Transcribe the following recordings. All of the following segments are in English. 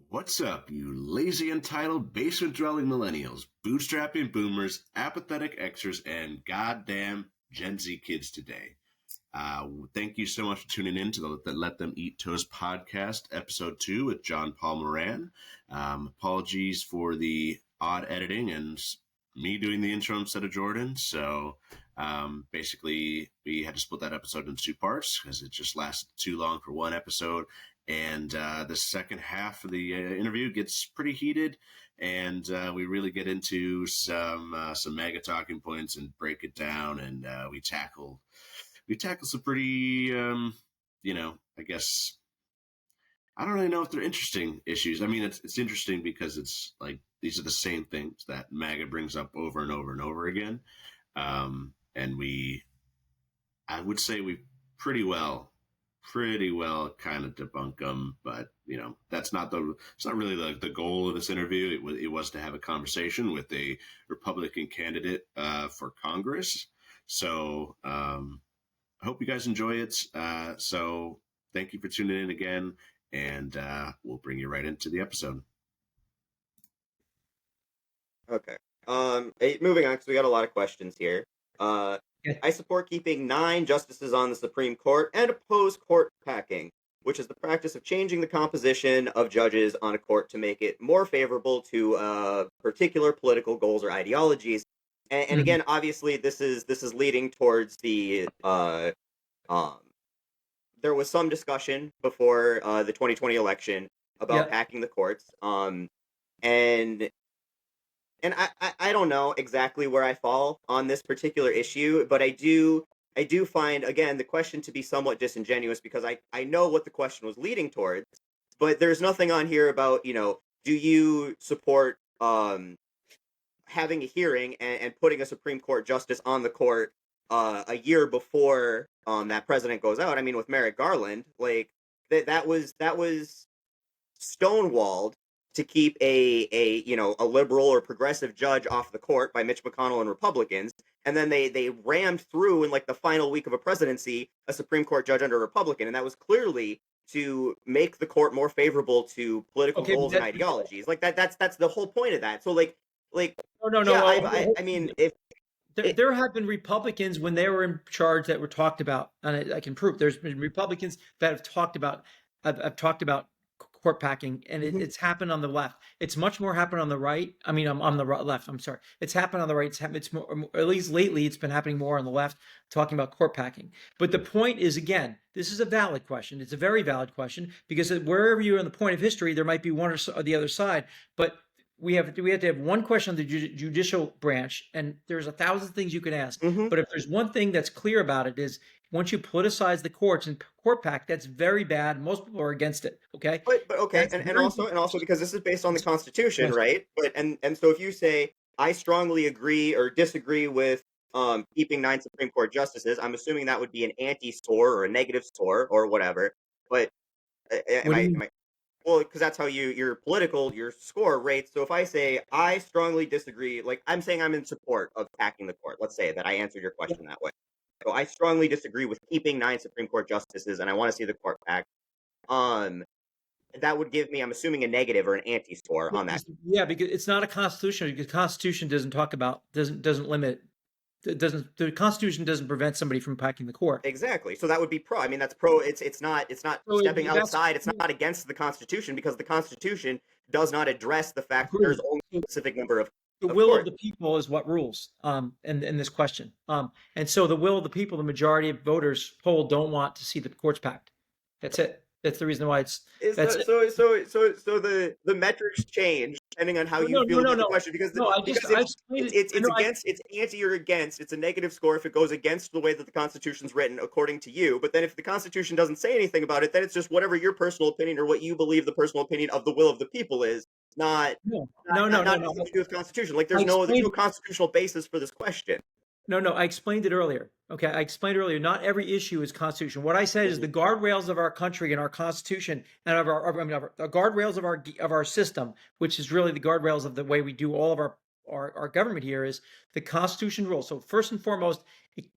What's up, you lazy, entitled, basement-dwelling millennials, bootstrapping boomers, apathetic Xers, and goddamn Gen Z kids today? Thank you so much for tuning in to the Let Them Eat Toast podcast, episode 2 with Paul Moran. Apologies for the odd editing and me doing the intro instead of Jordan. So basically, we had to split that episode into 2 parts because it just lasted too long for one episode. And the second half of the interview gets pretty heated, and we really get into some mega talking points and break it down, and we tackle some pretty, I guess, I don't really know if they're interesting issues. I mean, it's interesting because it's like these are the same things that MAGA brings up over and over and over again, and I would say we pretty well kind of debunk them, but it's not really the goal of this interview. It was to have a conversation with a Republican candidate for Congress. So I hope you guys enjoy it. So thank you for tuning in again, and we'll bring you right into the episode. Okay. Moving on, because we got a lot of questions here. I support keeping 9 justices on the Supreme Court and oppose court packing, which is the practice of changing the composition of judges on a court to make it more favorable to particular political goals or ideologies. And again, obviously, this is leading towards the there was some discussion before the 2020 election about packing the courts. And I don't know exactly where I fall on this particular issue, but I do find, again, the question to be somewhat disingenuous because I know what the question was leading towards, but there's nothing on here about, do you support having a hearing and putting a Supreme Court justice on the court a year before that president goes out? I mean, with Merrick Garland, like that was stonewalled to keep a liberal or progressive judge off the court by Mitch McConnell and Republicans, and then they rammed through in like the final week of a presidency a Supreme Court judge under a Republican, and that was clearly to make the court more favorable to political goals and ideologies. Like that's the whole point of that. So like no. Yeah, I mean, if there have been Republicans when they were in charge that were talked about, and I can prove there's been Republicans that have talked about court packing, and it's happened on the left. It's much more happened on the right. I mean, on the left. I'm sorry. It's happened on the right. It's more, at least lately, it's been happening more on the left, talking about court packing. But the point is, again, this is a valid question. It's a very valid question because wherever you're on the point of history, there might be one or the other side. But we have to have one question on the judicial branch, and there's 1,000 things you can ask. But if there's one thing that's clear about it is once you politicize the courts and court pack, that's very bad. Most people are against it. Okay. But okay, and also because this is based on the Constitution, right? But and so if you say I strongly agree or disagree with keeping 9 Supreme Court justices, I'm assuming that would be an anti-score or a negative score or whatever. But well, because that's how your score rates. So if I say I strongly disagree, like I'm saying I'm in support of packing the court. Let's say that I answered your question that way. So I strongly disagree with keeping 9 Supreme Court justices, and I want to see the court packed. That would give me, I'm assuming, a negative or an anti-score on that. Yeah, because it's not a constitution. Because the Constitution doesn't limit. The Constitution doesn't prevent somebody from packing the court. Exactly. So that would be pro. I mean, that's pro. It's not stepping outside. It's not against the Constitution because the Constitution does not address the fact that there's only a specific number of. The will of the people is what rules in this question. And so the will of the people, the majority of voters polled don't want to see the courts packed. That's it. That's the reason why it's. So the metrics change depending on how you feel about the question because it's anti or against. It's a negative score if it goes against the way that the Constitution's written, according to you. But then if the Constitution doesn't say anything about it, then it's just whatever your personal opinion or what you believe the personal opinion of the will of the people is. Not nothing to do with Constitution. Like there's no constitutional basis for this question. No, I explained it earlier. Okay, I explained earlier. Not every issue is constitution. What I said is the guardrails of our country and our Constitution and of our guardrails of our system, which is really the guardrails of the way we do all of our government here, is the Constitution rules. So first and foremost,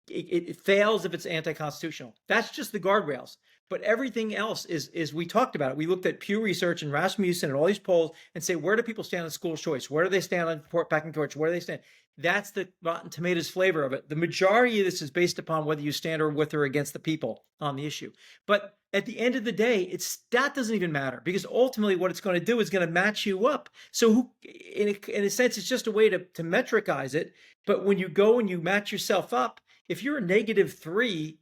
it fails if it's anti-constitutional. That's just the guardrails. But everything else is we talked about it. We looked at Pew Research and Rasmussen and all these polls and say, where do people stand on school choice? Where do they stand on port packing torch? Where do they stand? That's the Rotten Tomatoes flavor of it. The majority of this is based upon whether you stand or with or against the people on the issue. But at the end of the day, that doesn't even matter, because ultimately what it's going to do is going to match you up. So in a sense, it's just a way to metricize it. But when you go and you match yourself up, if you're a -3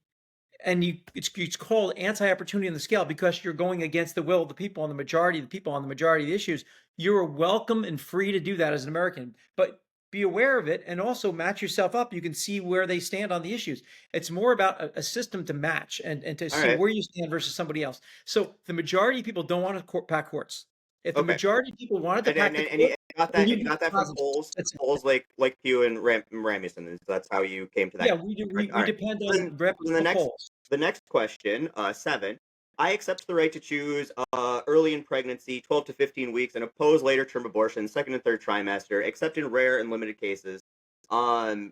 and it's called anti-opportunity on the scale because you're going against the will of the people and the majority of the people on the majority of the issues, you're welcome and free to do that as an American. But be aware of it and also match yourself up. You can see where they stand on the issues. It's more about a system to match and to see where you stand versus somebody else. So the majority of people don't want to pack courts. If the majority of people wanted to pack the court, and you got that from polls like Pew and Rasmussen. So that's how you came to that. Yeah, we do. We depend on polls. The next question, 7. I accept the right to choose early in pregnancy, 12 to 15 weeks, and oppose later term abortion, second and third trimester, except in rare and limited cases. And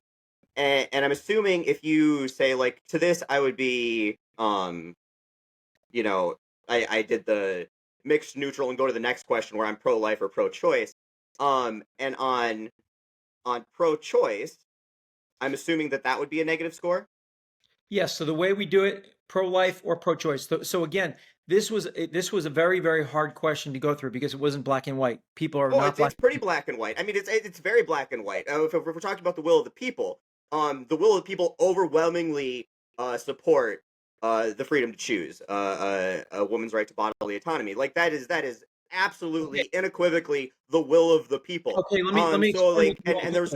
I'm assuming if you say like to this, I would be, I did the mixed neutral and go to the next question where I'm pro-life or pro-choice. And on pro-choice, I'm assuming that would be a negative score. Yes. So the way we do it, pro-life or pro-choice. So again, this was a very, very hard question to go through because it wasn't black and white. People are not black. It's pretty black and white. I mean, it's very black and white. If we're talking about the will of the people, the will of the people overwhelmingly support the freedom to choose, a woman's right to bodily autonomy. Like that is absolutely unequivocally the will of the people. Okay, let me so like, and there's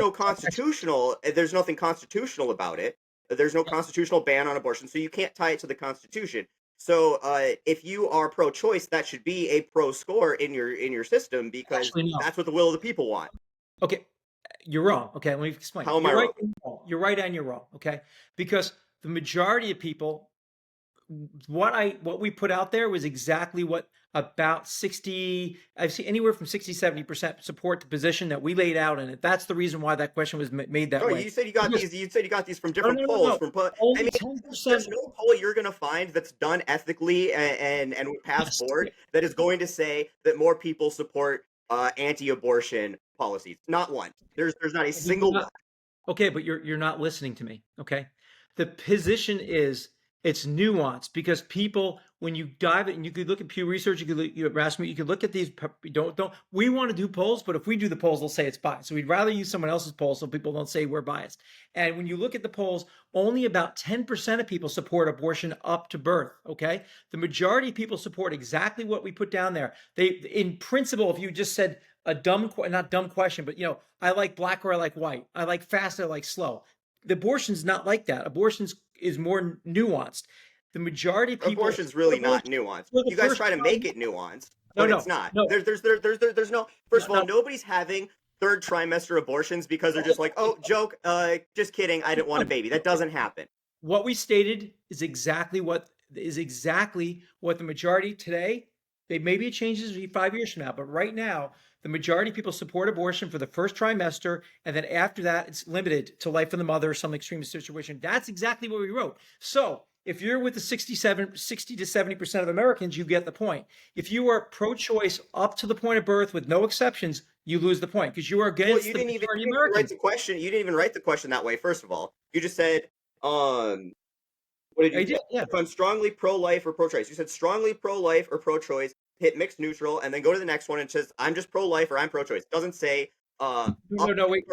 nothing constitutional about it. There's no constitutional ban on abortion, so you can't tie it to the Constitution. So if you are pro-choice, that should be a pro score in your system because that's what the will of the people want. Okay, you're wrong. Okay, let me explain. How am I wrong? You're right and you're wrong. Okay, because the majority of people, what we put out there was exactly what about 60, I've seen anywhere from 60-70% support the position that we laid out in it. That's the reason why that question was made that way. You said you got these from different polls. Only 10%. There's no poll you're going to find that's done ethically and would pass board that is going to say that more people support anti-abortion policies. Not one. There's not a single one. Okay, but you're not listening to me. Okay, the position is it's nuanced because people, when you dive it, and you could look at Pew Research, you could look at Rasmussen, you could look at these. Don't. We want to do polls, but if we do the polls, they'll say it's biased. So we'd rather use someone else's polls so people don't say we're biased. And when you look at the polls, only about 10% of people support abortion up to birth. Okay, the majority of people support exactly what we put down there. They, in principle, if you just said a not dumb question, but I like black or I like white. I like fast, I like slow. The abortion's not like that. Abortion's is more nuanced. The majority of people. Abortion's really not nuanced. You guys try to make it nuanced, but it's not. No. There's no. First of all, nobody's having third trimester abortions because they're just like, oh, joke, just kidding. I didn't want a baby. That doesn't happen. What we stated is exactly what the majority today. Maybe it changes 5 years from now, but right now, the majority of people support abortion for the first trimester, and then after that, it's limited to life of the mother or some extreme situation. That's exactly what we wrote. So if you're with the 60 to 70% of Americans, you get the point. If you are pro-choice up to the point of birth with no exceptions, you lose the point because you are against the majority of Americans. You didn't even write the question that way, first of all. You just said, what did you say? Yeah. If I'm strongly pro-life or pro-choice. You said strongly pro-life or pro-choice. Hit mixed neutral and then go to the next one and says I'm just pro-life or I'm pro-choice. It doesn't say wait,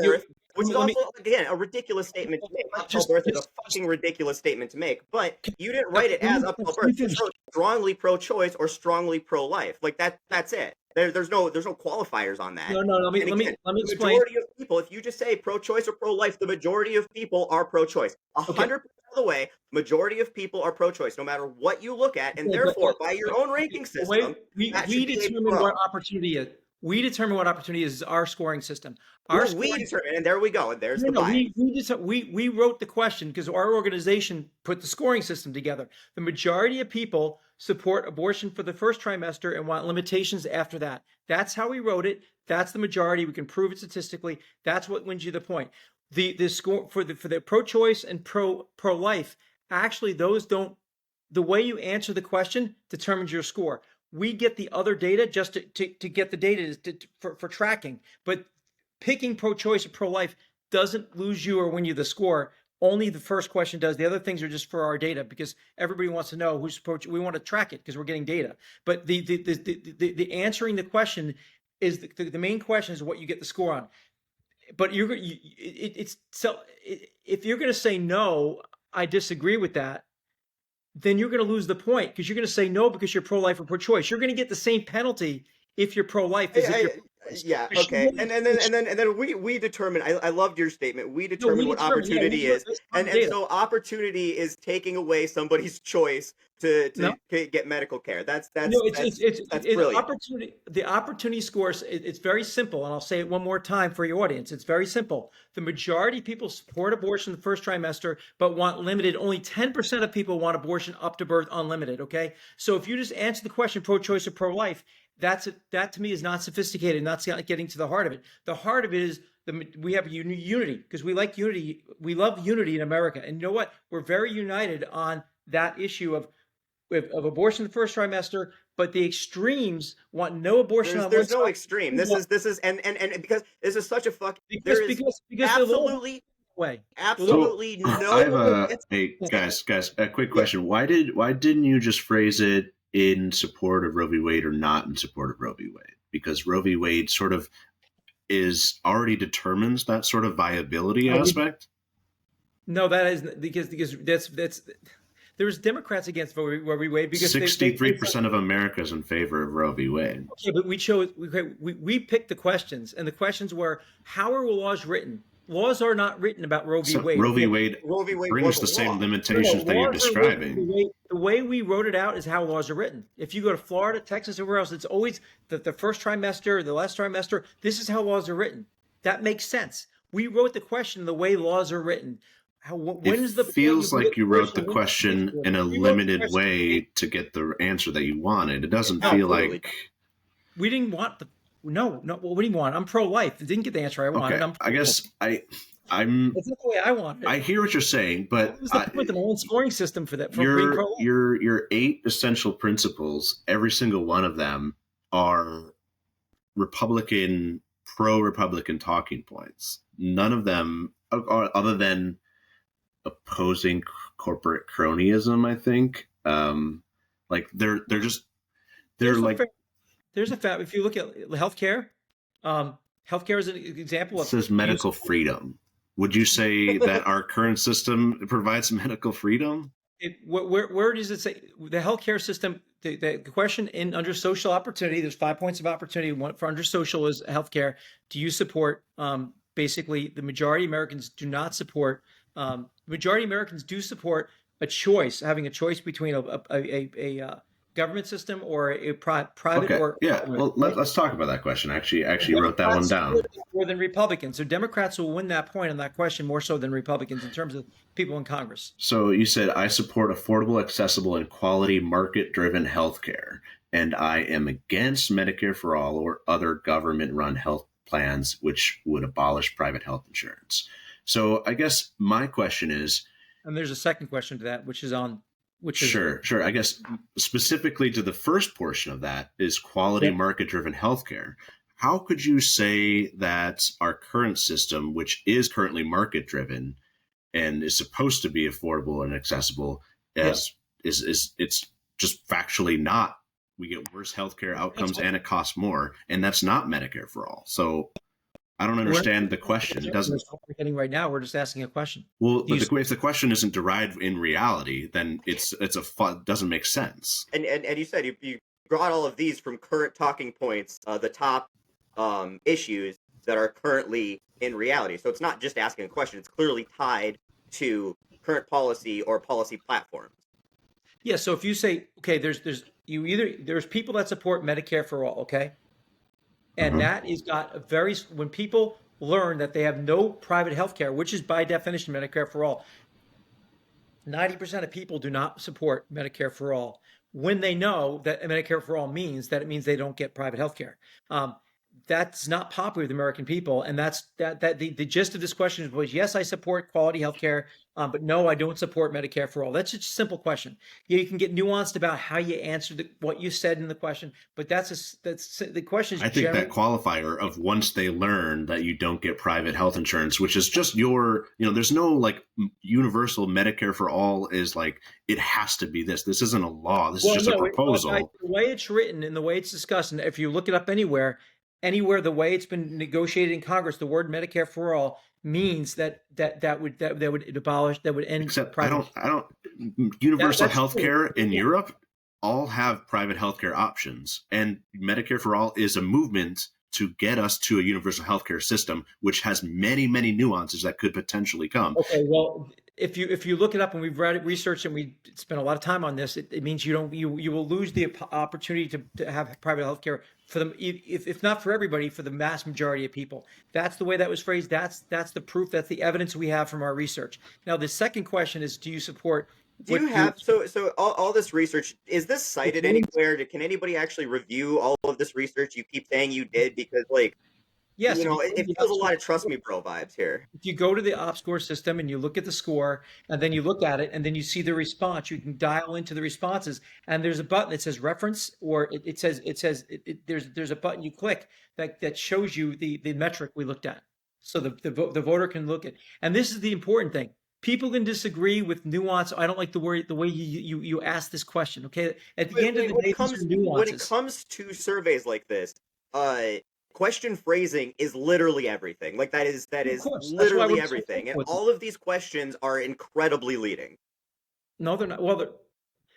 which is also again a ridiculous statement to make. Up till birth is a fucking ridiculous statement to make. But you didn't write it as up till birth. You wrote strongly pro-choice or strongly pro-life. Like that's it. There's no qualifiers on that. No. Let me explain. The majority of people, if you just say pro-choice or pro-life, the majority of people are pro-choice. 100% of the way, majority of people are pro-choice, no matter what you look at, and therefore, by your own ranking system, we determine what opportunity is. We determine what opportunity is our scoring system. We determine, and there we go, and there's the bias. We wrote the question because our organization put the scoring system together. The majority of people support abortion for the first trimester and want limitations after that. That's how we wrote it. That's the majority. We can prove it statistically. That's what wins you the point. The score for the pro-choice and pro-life, actually those don't the way you answer the question determines your score. We get the other data just to get the data for tracking, but picking pro-choice or pro-life doesn't lose you or win you the score. Only the first question does. The other things are just for our data because everybody wants to know who's pro. We want to track it because we're getting data. But the answering the question is the main question is what you get the score on. But if you're going to say no, I disagree with that, then you're going to lose the point because you're going to say no because you're pro-life or pro-choice. You're going to get the same penalty if you're pro-life as if you're pro-choice. Yeah, okay. And then we determine, I loved your statement. We determine what opportunity is. And so opportunity is taking away somebody's choice to get medical care. That's brilliant. Opportunity. The opportunity scores, it's very simple, and I'll say it one more time for your audience. It's very simple. The majority of people support abortion the first trimester, but want limited. Only 10% of people want abortion up to birth unlimited, okay? So if you just answer the question pro-choice or pro-life, that to me is not sophisticated, not getting to the heart of it. The heart of it is we have unity because we like unity. We love unity in America. And you know what? We're very united on that issue of abortion the first trimester, but the extremes want no abortion. There's no extreme. This is and because this is such a because absolutely way. Absolutely so, no. I have guys, a quick question. Why didn't you just phrase it in support of Roe v. Wade or not in support of Roe v. Wade? Because Roe v. Wade sort of already determines that sort of viability aspect. No, that is because that's there's Democrats against Roe v. Wade because 63% of America is in favor of Roe v. Wade. Okay, but we picked the questions, and the questions were how are laws written? Laws are not written about Roe v. Wade. Roe v. Wade brings the same limitations that you're describing. The way we wrote it out is how laws are written. If you go to Florida, Texas, everywhere else, it's always the first trimester, the last trimester. This is how laws are written. That makes sense. We wrote the question the way laws are written. It feels like you wrote the question in a limited way to get the answer that you wanted. It doesn't feel like we didn't want the. No. What do you want? I'm pro-life. I didn't get the answer I wanted. Okay. I guess I'm. It's not the way I want it. I hear what you're saying, but what was the point of my own scoring system for that? For your 8 essential principles, every single one of them are pro-Republican talking points. None of them are other than opposing corporate cronyism. I think, There's a fact. If you look at healthcare, healthcare is an example of. It says medical freedom. Would you say that our current system provides medical freedom? Where does it say the healthcare system? The question under social opportunity, there's 5 points of opportunity. One for under social is healthcare. Do you support? Basically, the majority of Americans do not support. Majority of Americans do support having a choice between a government system or a private. Okay. Or well, let's talk about that question. I actually wrote that one down. More than Republicans, so Democrats will win that point on that question more so than Republicans in terms of people in Congress. So you said I support affordable, accessible, and quality market-driven health care, and I am against Medicare for all or other government-run health plans which would abolish private health insurance. So I guess my question is, and there's a second question to that, which is Sure. I guess specifically to the first portion of that is quality market-driven healthcare. How could you say that our current system, which is currently market-driven and is supposed to be affordable and accessible, is it's just factually not? We get worse healthcare outcomes and it costs more, and that's not Medicare for all. So I don't understand the question. It doesn't. We're getting right now. We're just asking a question. Well, but if the question isn't derived in reality, then it doesn't make sense. And you said you brought all of these from current talking points, the top issues that are currently in reality. So it's not just asking a question; it's clearly tied to current policy or policy platforms. Yeah. So if you say, okay, there's people that support Medicare for all, okay. And that is got when people learn that they have no private health care, which is by definition Medicare for all, 90% of people do not support Medicare for all when they know that Medicare for all means that it means they don't get private health care. That's not popular with American people. And that's the gist of this question was, yes, I support quality health care But no, I don't support Medicare for all. That's just a simple question. Yeah, you can get nuanced about how you answer what you said in the question, but that's the question is I think that generally. qualifier of once they learn that you don't get private health insurance, which is just there's no like universal Medicare for all is like, it has to be this. This isn't a law. This is Well, just a no, proposal. the way it's written and the way it's discussed, and if you look it up anywhere, the way it's been negotiated in Congress, the word Medicare for all means that would abolish, that would end Except private. I don't universal That's health true. care in Europe all have private healthcare options, and Medicare for all is a movement to get us to a universal healthcare system, which has many, many nuances that could potentially come. Okay, well, if you look it up, and we've read it, researched, and we spent a lot of time on this, it means you will lose the opportunity to have private health care for them, if not for everybody, for the mass majority of people. That's the way that was phrased. That's the proof. That's the evidence we have from our research. Now, the second question is, do you support Do you what you? have all this research, is this cited anywhere? Can anybody actually review all of this research you keep saying you did? Because like, Yes, if you go to it the feels a lot of OppScore, trust me bro vibes here. if you go to the OppScore system and you look at the score, and then you look at it, and then you see the response, you can dial into the responses, and there's a button that says reference, or there's a button you click that shows you the metric we looked at, so the voter can look at. And this is the important thing. People can disagree with nuance. I don't like the way you ask this question. Okay, at the end of the day, these are When it nuances. comes to surveys like this, uh, question phrasing is literally everything. Like that Of is course, that's why we're literally so everything, careful and with it. all of these questions are incredibly leading. No, they're not. Well,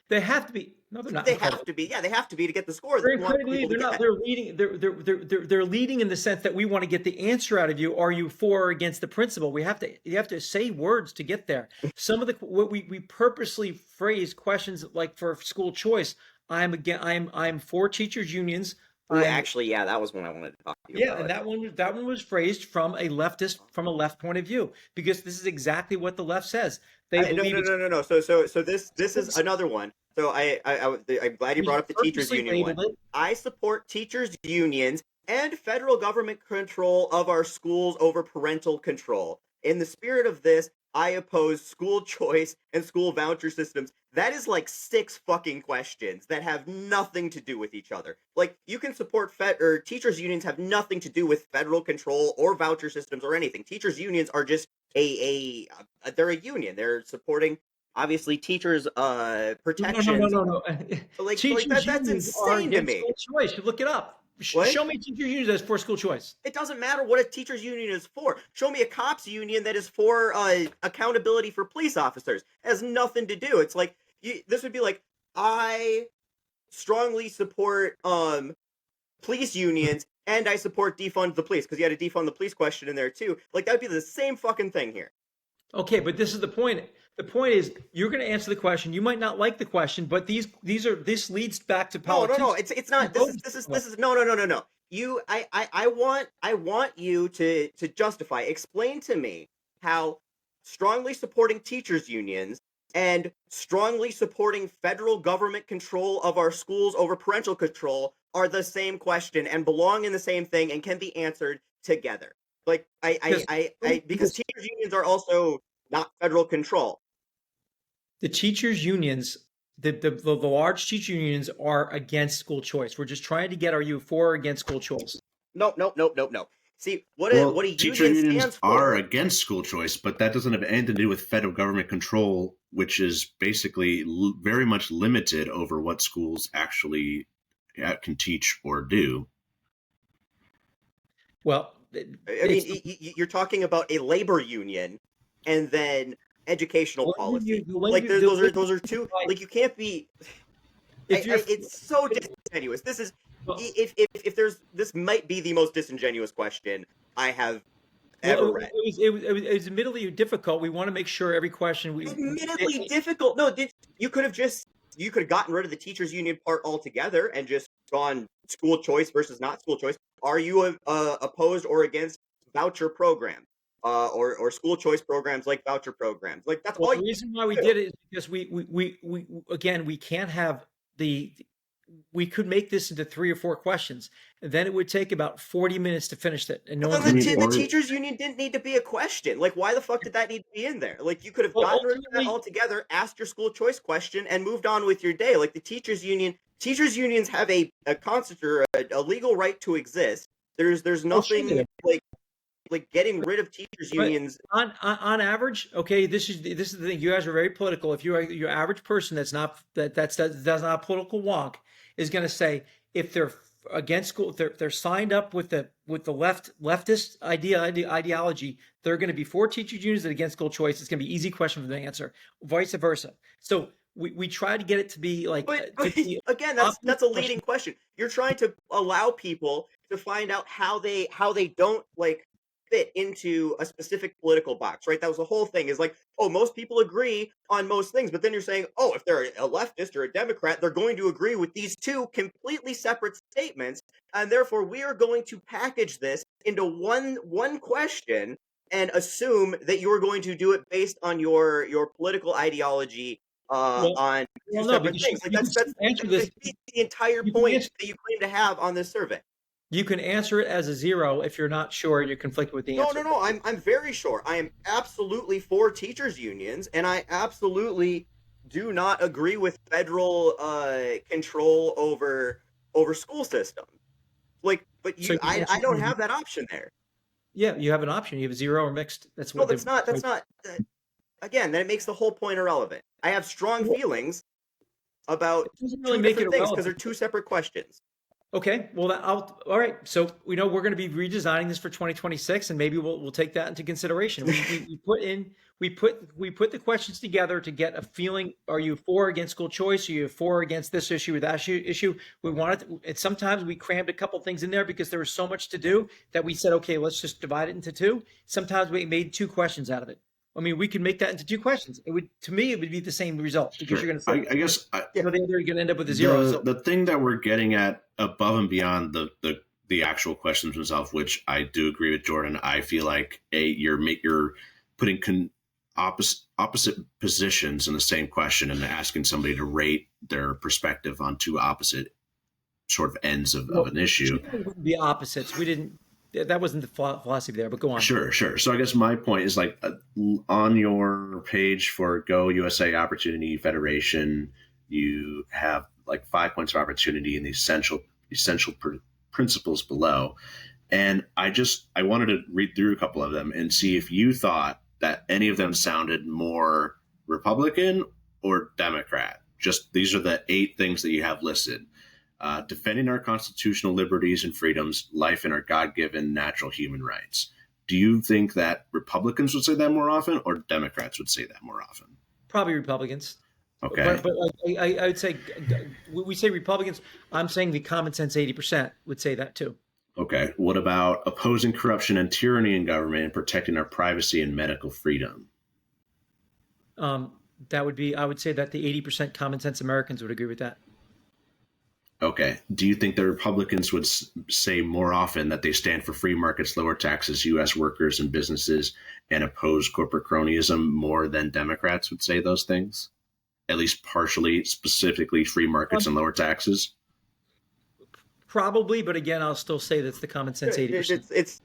they have to be. No, they're not They have incredible. to be, yeah, they have to be to get the score that They're you want incredibly. people to They're not. get. They're leading. They're leading in the sense that we want to get the answer out of you. Are you for or against the principle? We have to. You have to say words to get there. Some of the what we purposely phrase questions like for school choice. I'm again. I'm for teachers unions. Oh, I'm actually, yeah, that was one I wanted to talk to you Yeah, and about. that one was phrased from a left point of view, because this is exactly what the left says. They No, believe no, it's. no, no, no. So this is another one. So I'm glad you We brought up the teachers purposely union one. labeled it. I support teachers unions and federal government control of our schools over parental control. In the spirit of this, I oppose school choice and school voucher systems. That is like six fucking questions that have nothing to do with each other. Like you can support teachers unions have nothing to do with federal control or voucher systems or anything. Teachers unions are just they're a union. They're supporting obviously teachers No, no, no, protections. no, no. Like Teachers that's unions are insane to against me. school choice. You look it up. What? Show me teachers unions that's for school choice. It doesn't matter what a teachers union is for. Show me a cops union that is for accountability for police officers. It has nothing to do. It's like this would be like I strongly support police unions and I support defund the police because you had a defund the police question in there too. Like that would be the same fucking thing here. Okay, but this is the point. The point is you're going to answer the question. You might not like the question, but this leads back to No, no, politics. no. It's not. This is no, no, no, no, no. You, I want you to justify. Explain to me how strongly supporting teachers unions and strongly supporting federal government control of our schools over parental control are the same question and belong in the same thing and can be answered together. Like Because because teachers unions are also not federal control. the teachers unions, the large teacher unions are against school choice. We're just trying to get, are you for or against school choice? Nope, nope, nope, nope, nope. See Well, what a teacher union unions stands are for. against school choice, but that doesn't have anything to do with federal government control, which is basically very much limited over what schools actually can teach or do. Well, I mean, you're talking about a labor union, and then educational policy. Like those are two. Like you can't be. It's so disingenuous. This is if there's this might be the most disingenuous question I have ever read. It was admittedly difficult. We want to make sure every question Admittedly difficult. No, you could have gotten rid of the teachers union part altogether and just gone school choice versus not school choice. Are you opposed or against voucher programs or school choice programs like voucher programs? Like that's all the you reason why we do. did it is because we again, we can't have the we could make this into 3 or 4 questions. And then it would take about 40 minutes to finish it. And no Well, one's then going the to. teachers union didn't need to be a question. Like, why the fuck did that need to be in there? Like, you could have Well, gotten rid of that ultimately, altogether, asked your school choice question, and moved on with your day. Like, the teachers unions have a a legal right to exist. There's sure they nothing do. like getting rid of teachers But unions. on average, okay, this is the thing. You guys are very political. If you're your average person that's not that's not a political wonk is going to say if they're against school, if they're signed up with the leftist ideology, they're going to be for teachers unions and against school choice. It's going to be easy question for them to answer. Vice versa. So we try to get it to be like But again, that's opposite a question. leading question. You're trying to allow people to find out how they don't like fit into a specific political box, right? That was the whole thing. Is like, oh, most people agree on most things, but then you're saying, oh, if they're a leftist or a Democrat, they're going to agree with these two completely separate statements, and therefore we are going to package this into one question and assume that you're going to do it based on your political ideology Well, on two no, separate because things. Like you can that's answer that this. defeats the entire You can point answer, that you claim to have on this survey. you can answer it as a 0 if you're not sure and you're conflicted with the No, answer. no, no. I'm very sure. I am absolutely for teachers unions, and I absolutely do not agree with federal control over school systems. Like, but So you can answer I don't it have that option there. yeah, you have an option. You have 0 or mixed. That's No, what that's the not. That's not. Again, then it makes the whole point irrelevant. I have strong feelings about it doesn't really two make it different things because they're irrelevant. two separate questions. Okay, well, all right. So we know we're going to be redesigning this for 2026, and maybe we'll take that into consideration. We put in we put the questions together to get a feeling: are you for or against school choice? Are you for or against this issue or that issue? We wanted to, and sometimes we crammed a couple things in there because there was so much to do that we said, okay, let's just divide it into 2. Sometimes we made 2 questions out of it. I mean, we could make that into 2 questions. It would, to me, it would be the same result because Sure. you're going to say, I guess you know, you're going to end up with a 0. So the thing that we're getting at above and beyond the actual questions themselves, which I do agree with Jordan. I feel like you're putting opposite positions in the same question and asking somebody to rate their perspective on 2 opposite sort of ends of an issue. the opposites. We didn't. That wasn't the philosophy there. But go on. Sure. So I guess my point is like on your page for Go USA Opportunity Federation, you have like 5 points of opportunity in the essential principles below. And I wanted to read through a couple of them and see if you thought that any of them sounded more Republican or Democrat. Just these are the 8 things that you have listed. Defending our constitutional liberties and freedoms, life and our God-given natural human rights. Do you think that Republicans would say that more often or Democrats would say that more often? Probably Republicans. Okay. But I would say we say Republicans. I'm saying the common sense 80% would say that too. Okay. What about opposing corruption and tyranny in government and protecting our privacy and medical freedom? That would be. I would say that the 80% common sense Americans would agree with that. Okay. Do you think the Republicans would say more often that they stand for free markets, lower taxes, U.S. workers and businesses, and oppose corporate cronyism more than Democrats would say those things? At least partially, specifically free markets and lower taxes? Probably, but again, I'll still say that's the common sense 80%. It's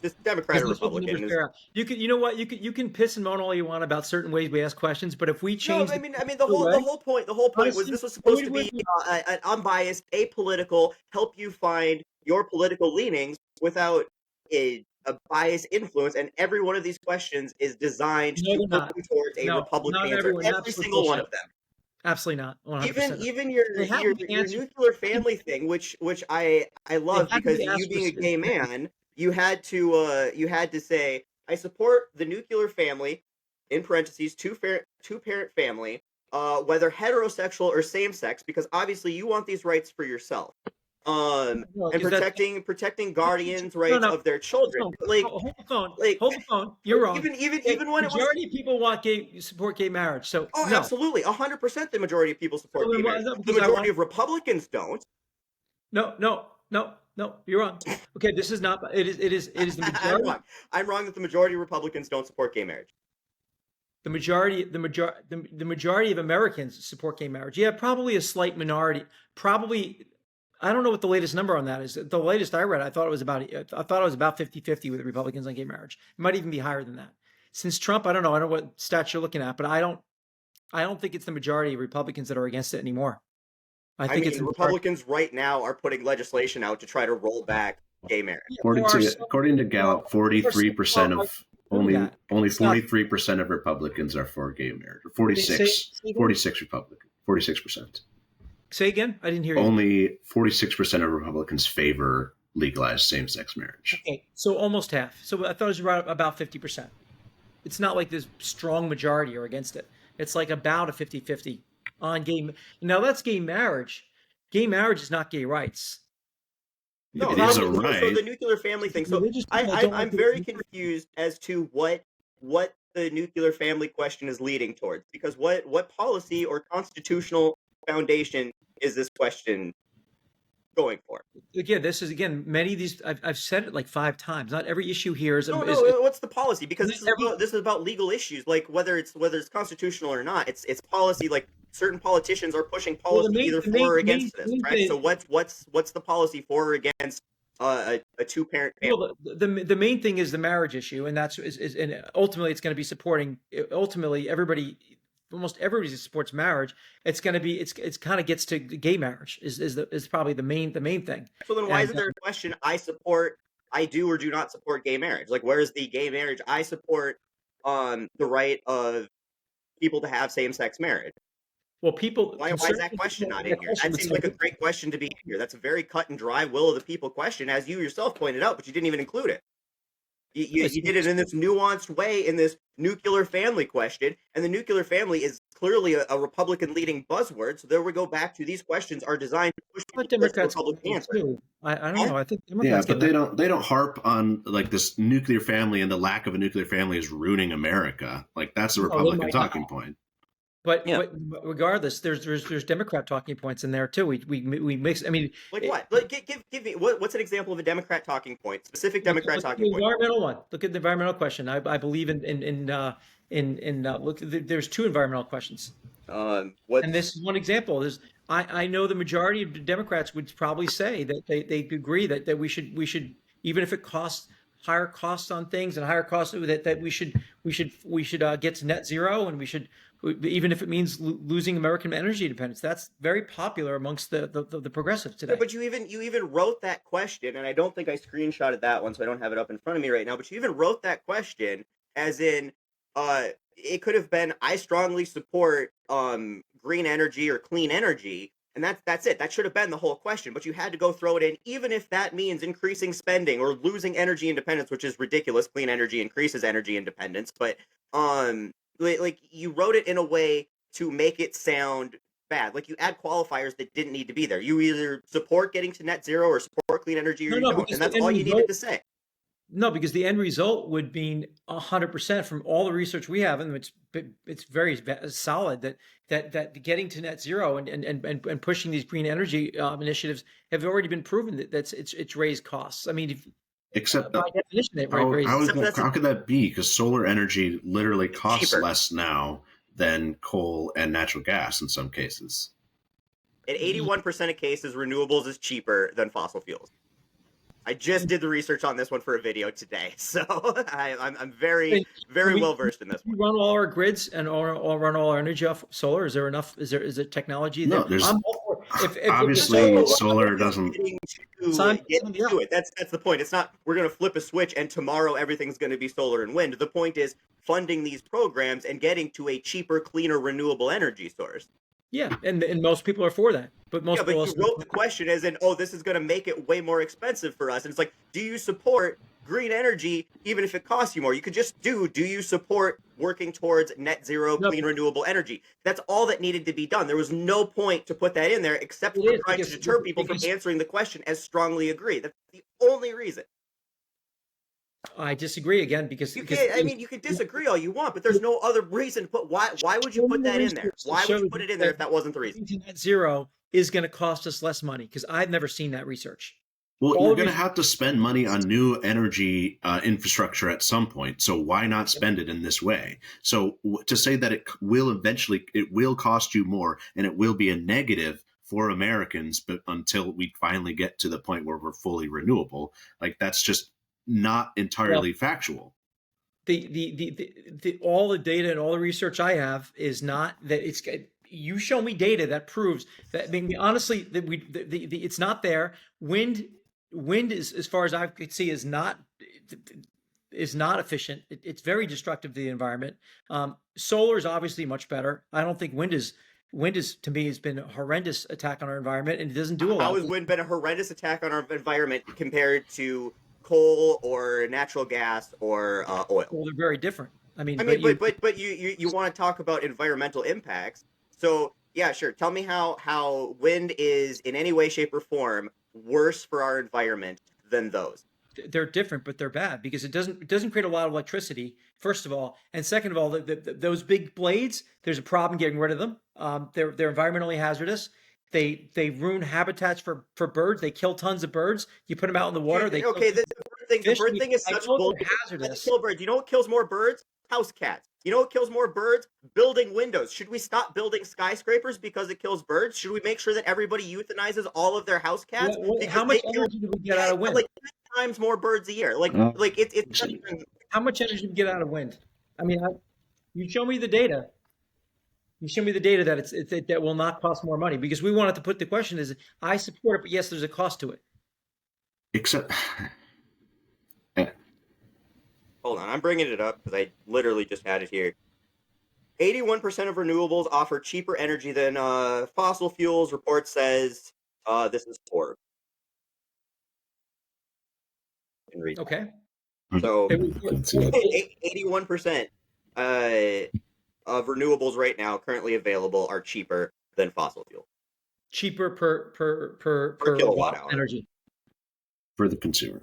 just Democrat or Republican. You can, you know what, you can piss and moan all you want about certain ways we ask questions, but if we change, no, I mean the whole point was this was supposed to be an unbiased, apolitical, help you find your political leanings without a biased influence, and every one of these questions is designed to move towards a Republican answer. Every single one of them. Absolutely not. 100%. Even your nuclear family thing, which I love because you being a gay man, you had to say I support the nuclear family, in parentheses two parent family, whether heterosexual or same sex, because obviously you want these rights for yourself. And protecting guardians' rights of their children. Like, hold the phone. You're wrong. Even when majority of people support gay marriage. So no. Absolutely, 100%. The majority of people support gay marriage. The majority of Republicans don't. No. You're wrong. Okay, this is not. It is the majority. I'm wrong that the majority of Republicans don't support gay marriage. the majority of Americans support gay marriage. Yeah, probably a slight minority. Probably, I don't know what the latest number on that is. The latest I read, I thought it was about 50-50 with the Republicans on gay marriage. It might even be higher than that. Since Trump, I don't know what stats you're looking at, but I don't think it's the majority of Republicans that are against it anymore. I think it's Republicans right now are putting legislation out to try to roll back gay marriage. According to Gallup, 43% of only 43% of Republicans are for gay marriage. 46 Republicans, 46%. Say again? I didn't hear you. Only 46% of Republicans favor legalized same-sex marriage. Okay, so almost half. So I thought it was about 50%. It's not like this strong majority are against it. It's like about a 50-50 on gay. Now that's gay marriage. Gay marriage is not gay rights. No, it is a right. So the nuclear family thing. So I'm very confused as to what the nuclear family question is leading towards, because what policy or constitutional foundation is this question going for? Again, many of these, I've said it like 5 times. Not every issue here is. What's the policy? Because this is about legal issues, like whether it's constitutional or not. It's policy. Like certain politicians are pushing policy either for or against this, right? So what's the policy for or against a 2-parent family? Well, the main thing is the marriage issue, and and ultimately it's going to be supporting. Ultimately, almost everybody supports marriage. It's going to be it's kind of gets to gay marriage is probably the main thing. So then why isn't there a question? I do or do not support gay marriage. Like, where's the gay marriage? I support the right of people to have same-sex marriage. Well, people. Why is that question not in here? That seems like a great question to be in here. That's a very cut and dry will of the people question, as you yourself pointed out, but you didn't even include it. You did it in this nuanced way in this nuclear family question, and the nuclear family is clearly a Republican-leading buzzword. So there we go back to these questions are designed to push but Democrats Republican answer. I don't know. I think Democrats but they don't harp on like this nuclear family, and the lack of a nuclear family is ruining America. Like that's a Republican talking point. But regardless, there's Democrat talking points in there too. We mix. I mean, like what? Give me what's an example of a Democrat talking point? Specific Democrat talking point. Environmental one. Look at the environmental question. I believe in look. There's 2 environmental questions. And this is one example. I know the majority of Democrats would probably say that they agree that we should even if it costs higher costs on things and higher costs that we should get to net zero, and we should, even if it means losing American energy independence. That's very popular amongst the progressives today. Yeah, but you even wrote that question, and I don't think I screenshotted that one, so I don't have it up in front of me right now. But you even wrote that question as in, it could have been, I strongly support green energy or clean energy. And that's it. That should have been the whole question, but you had to go throw it in, even if that means increasing spending or losing energy independence, which is ridiculous. Clean energy increases energy independence, but like you wrote it in a way to make it sound bad. Like you add qualifiers that didn't need to be there. You either support getting to net zero or support clean energy, or you don't, and that's all you needed to say. No, because the end result would be 100% from all the research we have, and it's very solid that getting to net zero and pushing these green energy initiatives have already been proven that it's raised costs. I mean, by definition, how could that be? Because solar energy literally costs less now than coal and natural gas in some cases. In 81% of cases, renewables is cheaper than fossil fuels. I just did the research on this one for a video today, so I'm very well versed in this. We run all our grids and run all our energy off solar. Is there enough? Is there technology? No, there's obviously solar doesn't. Get to it. That's the point. It's not we're going to flip a switch and tomorrow everything's going to be solar and wind. The point is funding these programs and getting to a cheaper, cleaner, renewable energy source. Yeah, and most people are for that. But most people you wrote the question as in, this is going to make it way more expensive for us. And it's like, do you support green energy even if it costs you more? You could just do you support working towards net zero, clean, renewable energy? That's all that needed to be done. There was no point to put that in there except for trying to deter people from answering the question as strongly agree. That's the only reason. I disagree again because you can disagree all you want, but there's no other reason to put. Why would you put that in there? Why would you put it in there if that wasn't the reason? Net zero is going to cost us less money because I've never seen that research. Well, All you're of going to these, have to spend money on new energy infrastructure at some point. So why not spend it in this way? So to say that it will cost you more and it will be a negative for Americans, but until we finally get to the point where we're fully renewable, like that's just not well, entirely factual. the all the data and all the research I have is not that it's. You show me data that proves that. I mean, honestly, that it's not there. Wind is, as far as I could see, is not efficient. It's very destructive to the environment. Solar is obviously much better. I don't think wind is to me has been a horrendous attack on our environment, and it doesn't do a How lot. has wind been a horrendous attack on our environment compared to coal or natural gas or oil? Well, they're very different. I mean, I but mean, you but you want to talk about environmental impacts. So yeah, sure. Tell me how wind is in any way, shape, or form worse for our environment than those. they're different, but they're bad because it doesn't create a lot of electricity. First of all, and second of all, those big blades, there's a problem getting rid of them. They're environmentally hazardous. They ruin habitats for birds. They kill tons of birds. You put them out in the water, they kill Okay, tons the of bird thing, the fish. bird thing is I such know bullshit. they're Why they hazardous. kill birds? You know what kills more birds? House cats. You know what kills more birds? Building windows. Should we stop building skyscrapers because it kills birds? Should we make sure that everybody euthanizes all of their house cats because How they much kill energy do we get out of wind? like 10 times more birds a year? Like it's not even. How much energy do we get out of wind? I mean, you show me the data. You show me the data that that will not cost more money because we wanted to put the question is I support it, but yes, there's a cost to it. Except, Hold on, I'm bringing it up because I literally just had it here. 81% of renewables offer cheaper energy than fossil fuels. Report says this is poor. Okay. So let's see. 81% of renewables right now currently available are cheaper than fossil fuel Cheaper per per kilowatt watt hour energy. For the consumer.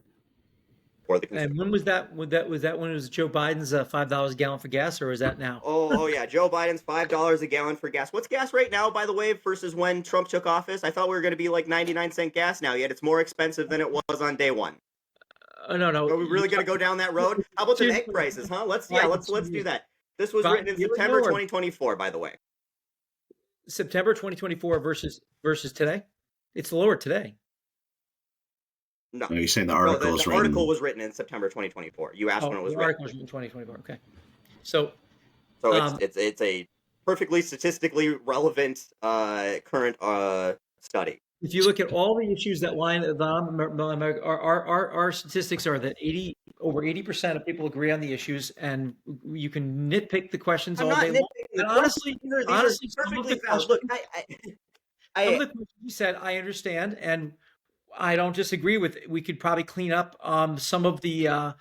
for the consumer. And when was that? Was that when it was Joe Biden's $5 a gallon for gas, or is that now? Oh yeah, Joe Biden's $5 a gallon for gas. What's gas right now, by the way, versus when Trump took office? I thought we were going to be like 99-cent gas now, yet it's more expensive than it was on day one. No. Are we really going to go down that road? How about them egg prices, huh? Let's do that. This was written in September 2024, by the way. September 2024 versus today. It's lower today. No, you're saying the article the article was written in September 2024. You asked when it was the written. article was written in 2024. Okay, so it's a perfectly statistically relevant current study. if you look at all the issues that line our statistics are that over 80% of people agree on the issues, and you can nitpick the questions all day long. And honestly, some of the questions, Look, some of the questions you said, I understand, and I don't disagree with it. We could probably clean up some of the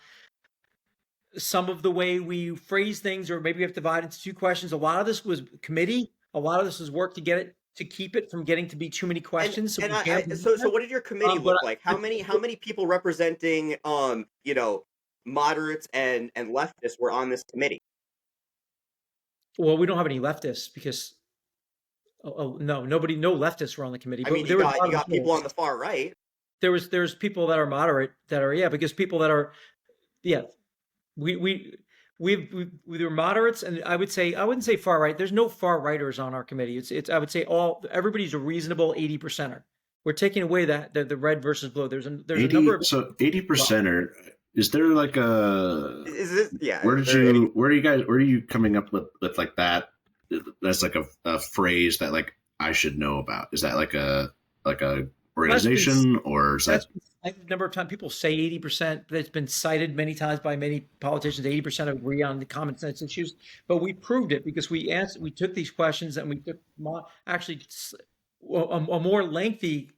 way we phrase things, or maybe we have to divide into two questions. A lot of this was committee. A lot of this was work to keep it from getting to be too many questions. So what did your committee look like? How many people representing moderates and leftists were on this committee? Well, we don't have any leftists because no leftists were on the committee. I mean, you got people on the far right. There's people that are moderate that are because people that are we were moderates, and I wouldn't say far right. There's no far righters on our committee. It's I would say everybody's a reasonable 80%er. We're taking away the red versus blue. There's a number of 80%er. Is there like a? Is it? Yeah. Where are you coming up with like that? That's like a phrase that like I should know about. Is that like a organization, or is that? A number of times people say 80%, but it's been cited many times by many politicians. 80% agree on the common sense issues, but we proved it because we took these questions and we took actually a more lengthy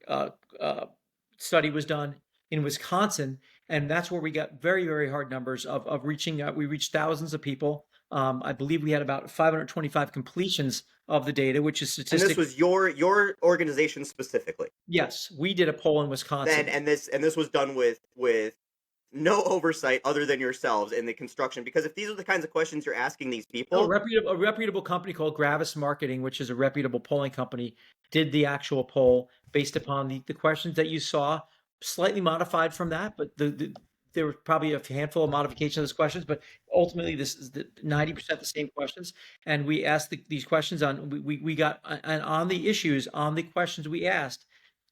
study was done in Wisconsin, and that's where we got very, very hard numbers of reaching. We reached thousands of people. I believe we had about 525 completions of the data, which is statistic. And this was your organization specifically. Yes, we did a poll in Wisconsin. And this was done with no oversight other than yourselves in the construction. Because if these are the kinds of questions you're asking these people, a reputable company called Gravis Marketing, which is a reputable polling company, did the actual poll based upon the questions that you saw slightly modified from that, but there were probably a handful of modifications of those questions, but ultimately this is the 90% the same questions. And we asked these questions we got, and on the issues, on the questions we asked,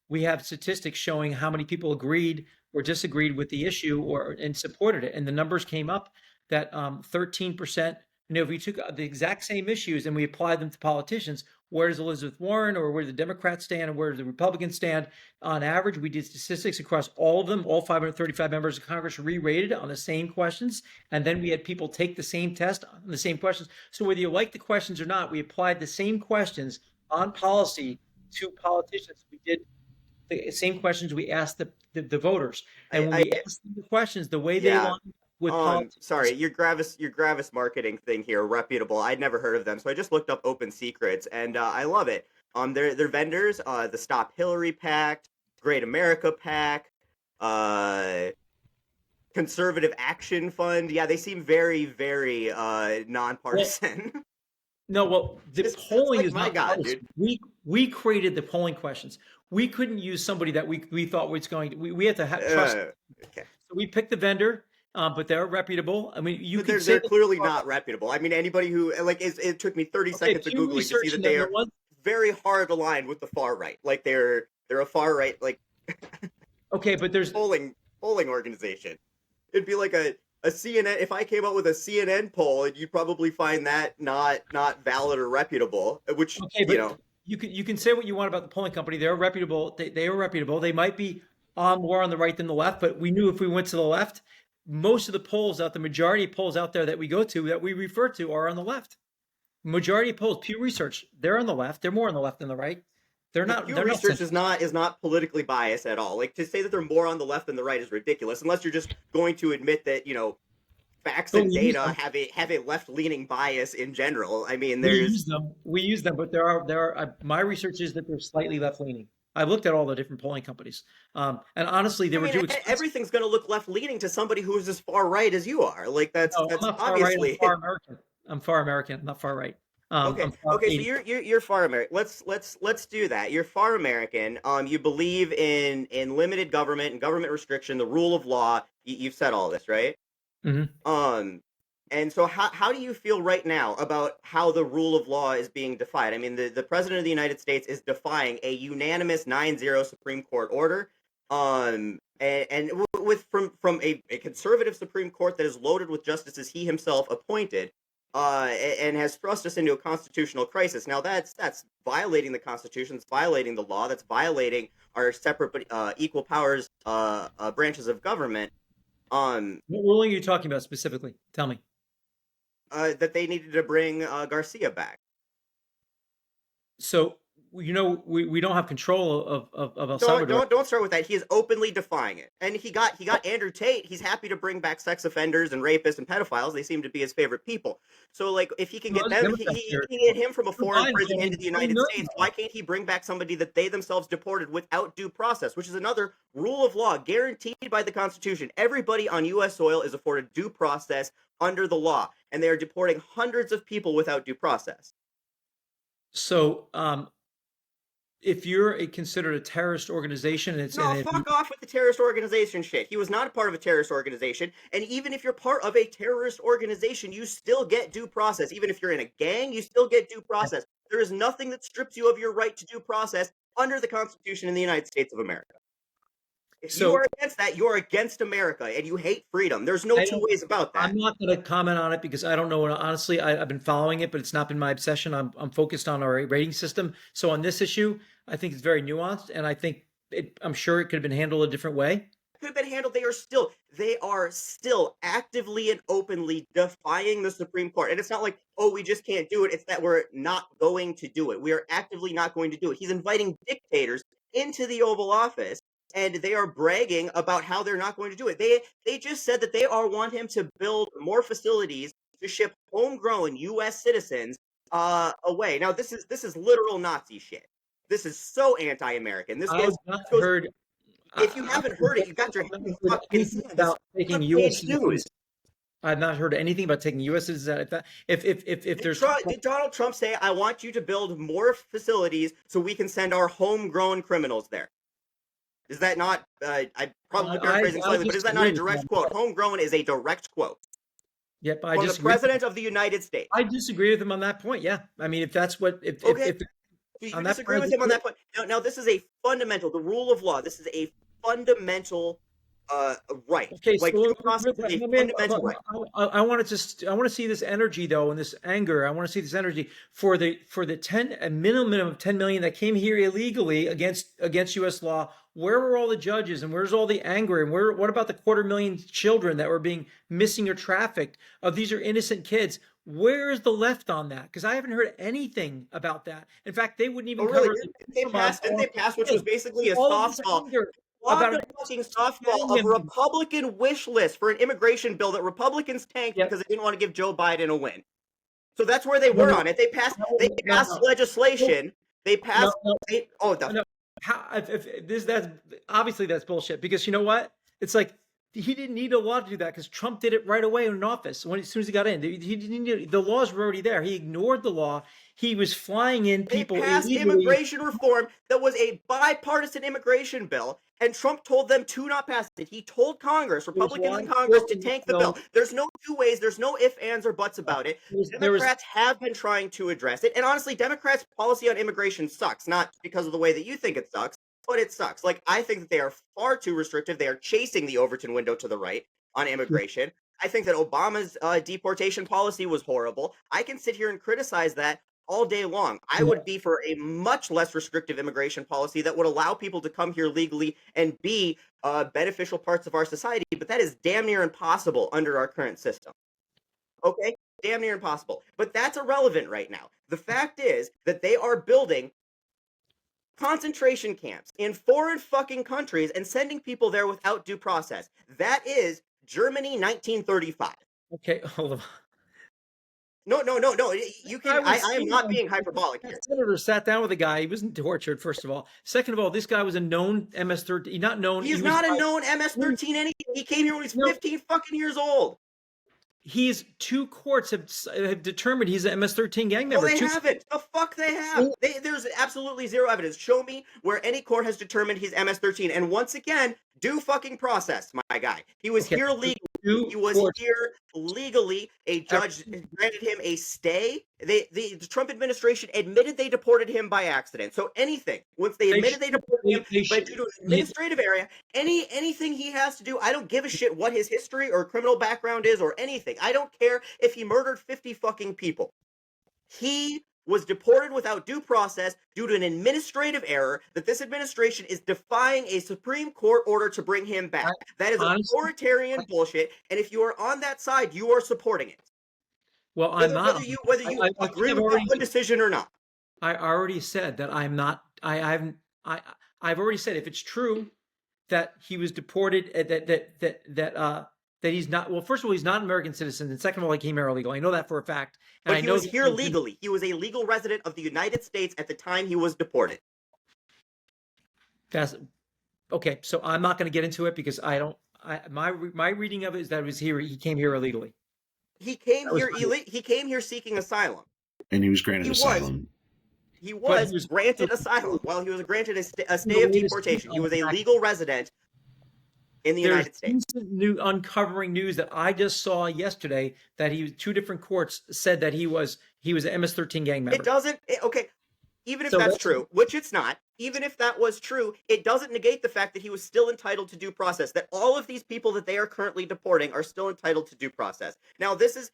we have statistics showing how many people agreed or disagreed with the issue and supported it. And the numbers came up that 13%, if we took the exact same issues and we applied them to politicians, where does Elizabeth Warren or where do the Democrats stand and where do the Republicans stand? On average, we did statistics across all of them. All 535 members of Congress re-rated on the same questions. And then we had people take the same test on the same questions. So whether you like the questions or not, we applied the same questions on policy to politicians. We did the same questions we asked the voters. And when we asked them the questions, the way they Yeah. lined with politics. Sorry, your Gravis marketing thing here, reputable. I'd never heard of them, so I just looked up Open Secrets, and I love it. Their vendors, the Stop Hillary Pact, Great America Pact, Conservative Action Fund. Yeah, they seem very, very nonpartisan. No, well, the It's polling like, is my not God, partisan. dude. We created the polling questions. We couldn't use somebody that we thought was going to. We had to trust. Okay. So we picked the vendor, but they're reputable. I mean, you But could say they're that clearly not reputable. I mean, anybody who like it took me 30 seconds of Pew googling to see Research that and they the are ones. very hard aligned with the far right. Like they're a far right like Okay, but there's polling organization. It'd be like a CNN. If I came up with a CNN poll, you'd probably find that not valid or reputable. Which okay, but you can say what you want about the polling company. They're reputable. They are reputable. They might be more on the right than the left, but we knew if we went to the left, most of the polls out, the majority of polls out there that we go to that we refer to are on the left. Majority of polls, Pew Research, they're on the left. They're more on the left than the right. They're not. Pew They're Research not. is not politically biased at all. Like to say that they're more on the left than the right is ridiculous, unless you're just going to admit that facts But and we use data them. have a left leaning bias in general. I mean, We there's use them. We use them, but there are. My research is that they're slightly left leaning. I've looked at all the different polling companies, and honestly, they I were mean, too expensive. everything's going to look left leaning to somebody who is as far right as you are. Like No, I'm that's not far right. I'm obviously far American. I'm far American. I'm not far right. okay. I'm far Okay, so 80. you're far American. Let's do that. You're far American. You believe in limited government and government restriction, the rule of law. You've said all this, right? Mhm. And so how do you feel right now about how the rule of law is being defied? I mean, the president of the United States is defying a unanimous 9-0 Supreme Court order. And with from a conservative Supreme Court that is loaded with justices he himself appointed, and has thrust us into a constitutional crisis. Now that's violating the Constitution, it's violating the law, that's violating our separate but equal powers branches of government. What ruling are you talking about specifically? Tell me. That they needed to bring Garcia back. So we don't have control of El Salvador. Don't start with that. He is openly defying it, and he got Andrew Tate. He's happy to bring back sex offenders and rapists and pedophiles. They seem to be his favorite people. So like, if he can get them, he can get him from a foreign prison into the United States. Why can't he bring back somebody that they themselves deported without due process, which is another rule of law guaranteed by the Constitution? Everybody on U.S. soil is afforded due process under the law, and they are deporting hundreds of people without due process. So, if you're considered a terrorist organization, Fuck off with the terrorist organization shit. He was not a part of a terrorist organization, and even if you're part of a terrorist organization, you still get due process. Even if you're in a gang, you still get due process. There is nothing that strips you of your right to due process under the Constitution in the United States of America. If you are against that, you're against America, and you hate freedom. There's no two ways about that. I'm not going to comment on it because I don't know. Honestly, I've been following it, but it's not been my obsession. I'm focused on our rating system. So on this issue, I think it's very nuanced, and I think I'm sure it could have been handled a different way. Could have been handled. They are still actively and openly defying the Supreme Court. And it's not like, oh, we just can't do it. It's that we're not going to do it. We are actively not going to do it. He's inviting dictators into the Oval Office, and they are bragging about how they're not going to do it. They just said that they want him to build more facilities to ship homegrown U.S. citizens away. Now, this is literal Nazi shit. This is so anti-American. This goes. Heard. If you haven't heard it, you got your hands fucking about taking U.S. news. I've not heard anything about taking U.S. citizens. If there's did Donald Trump say, "I want you to build more facilities so we can send our homegrown criminals there"? Is that not, I'm probably I paraphrasing slightly, but is that not a disagree with direct him. quote? Homegrown is a direct quote Yep, I from the disagree. President of the United States. I disagree with him on that point. Yeah, I mean, if that's what, Okay. if You on that disagree point, with him on that point. Now, this is a fundamental, the rule of law. This is a fundamental right. okay, Like so due process is a fundamental right. I want to see this energy though, and this anger. I want to see this energy for the a minimum of 10 million that came here illegally against U.S. law. Where were all the judges, and where's all the anger, and what about the 250,000 children that were being missing or trafficked? These are innocent kids. Where's the left on that? Because I haven't heard anything about that. In fact, they wouldn't even Oh, really? cover. Didn't they pass, which was basically a all of this softball? anger Logged about a fucking softball of a Republican wish list for an immigration bill that Republicans tanked because they didn't want to give Joe Biden a win. So that's where they were on it. They passed legislation. They passed. How, if this that's obviously that's bullshit, because you know what? It's like he didn't need a law to do that because Trump did it right away in office as soon as he got in. He didn't need, the laws were already there. He ignored the law. He was flying in people. They passed immigration reform that was a bipartisan immigration bill, and Trump told them to not pass it. He told Congress, Republicans in Congress, to tank the bill. There's no two ways. There's no ifs, ands, or buts about it. Democrats have been trying to address it, and honestly, Democrats' policy on immigration sucks. Not because of the way that you think it sucks, but it sucks. Like, I think that they are far too restrictive. They are chasing the Overton window to the right on immigration. I think that Obama's deportation policy was horrible. I can sit here and criticize that all day long. I would be for a much less restrictive immigration policy that would allow people to come here legally and be beneficial parts of our society, but that is damn near impossible under our current system. Okay? Damn near impossible. But that's irrelevant right now. The fact is that they are building concentration camps in foreign fucking countries and sending people there without due process. That is Germany 1935. Okay, hold on. No. You can. I am not being hyperbolic here. The senator sat down with a guy. He wasn't tortured, first of all. Second of all, this guy was a known MS-13. Not known. He's not a known MS-13 anything. He came here when he was 15 fucking years old. Two courts have determined he's an MS-13 gang member. No, they haven't. The fuck they have. There's absolutely zero evidence. Show me where any court has determined he's MS-13. And once again, due fucking process, my guy. He was here legally. He was here legally. A judge granted him a stay. The Trump administration admitted they deported him by accident. So anything, once they admitted they deported him, but due to an administrative area, anything he has to do, I don't give a shit what his history or criminal background is or anything. I don't care if he murdered 50 fucking people. He was deported without due process due to an administrative error that this administration is defying a Supreme Court order to bring him back. That is authoritarian bullshit, and if you are on that side, you are supporting it. Well, I'm not. Whether you agree with that decision or not. I already said that I'm not. I've already said if it's true that he was deported, that he's not. Well, first of all, he's not an American citizen, and second of all, he came here illegally. I know that for a fact. And but he was here legally. He was a legal resident of the United States at the time he was deported. That's okay. So I'm not going to get into it because I don't. My reading of it is that he came here illegally. He came here. He came here seeking asylum, and he was granted asylum. He was granted asylum. Well, he was granted a stay of deportation. He was a legal resident in the United States. New uncovering news that I just saw yesterday that two different courts said that he was an MS-13 gang member. It doesn't. Okay, even if that's true, which it's not. Even if that was true, it doesn't negate the fact that he was still entitled to due process. That all of these people that they are currently deporting are still entitled to due process. Now, this is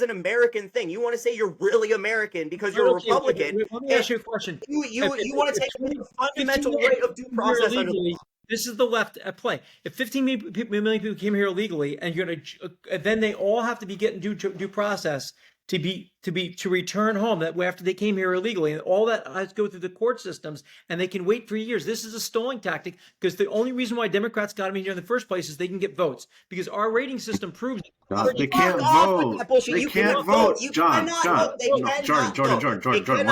an American thing. You want to say you're really American because you're a Republican. Let me ask you a question. You want to take the fundamental right of due process under the law. This is the left at play. If 15 million people came here illegally, and then they all have to be getting due process to return home that after they came here illegally, and all that has to go through the court systems, and they can wait for years. This is a stalling tactic because the only reason why Democrats got him in here in the first place is they can get votes because our rating system proves it. They can't vote. They can't vote. Jordan, one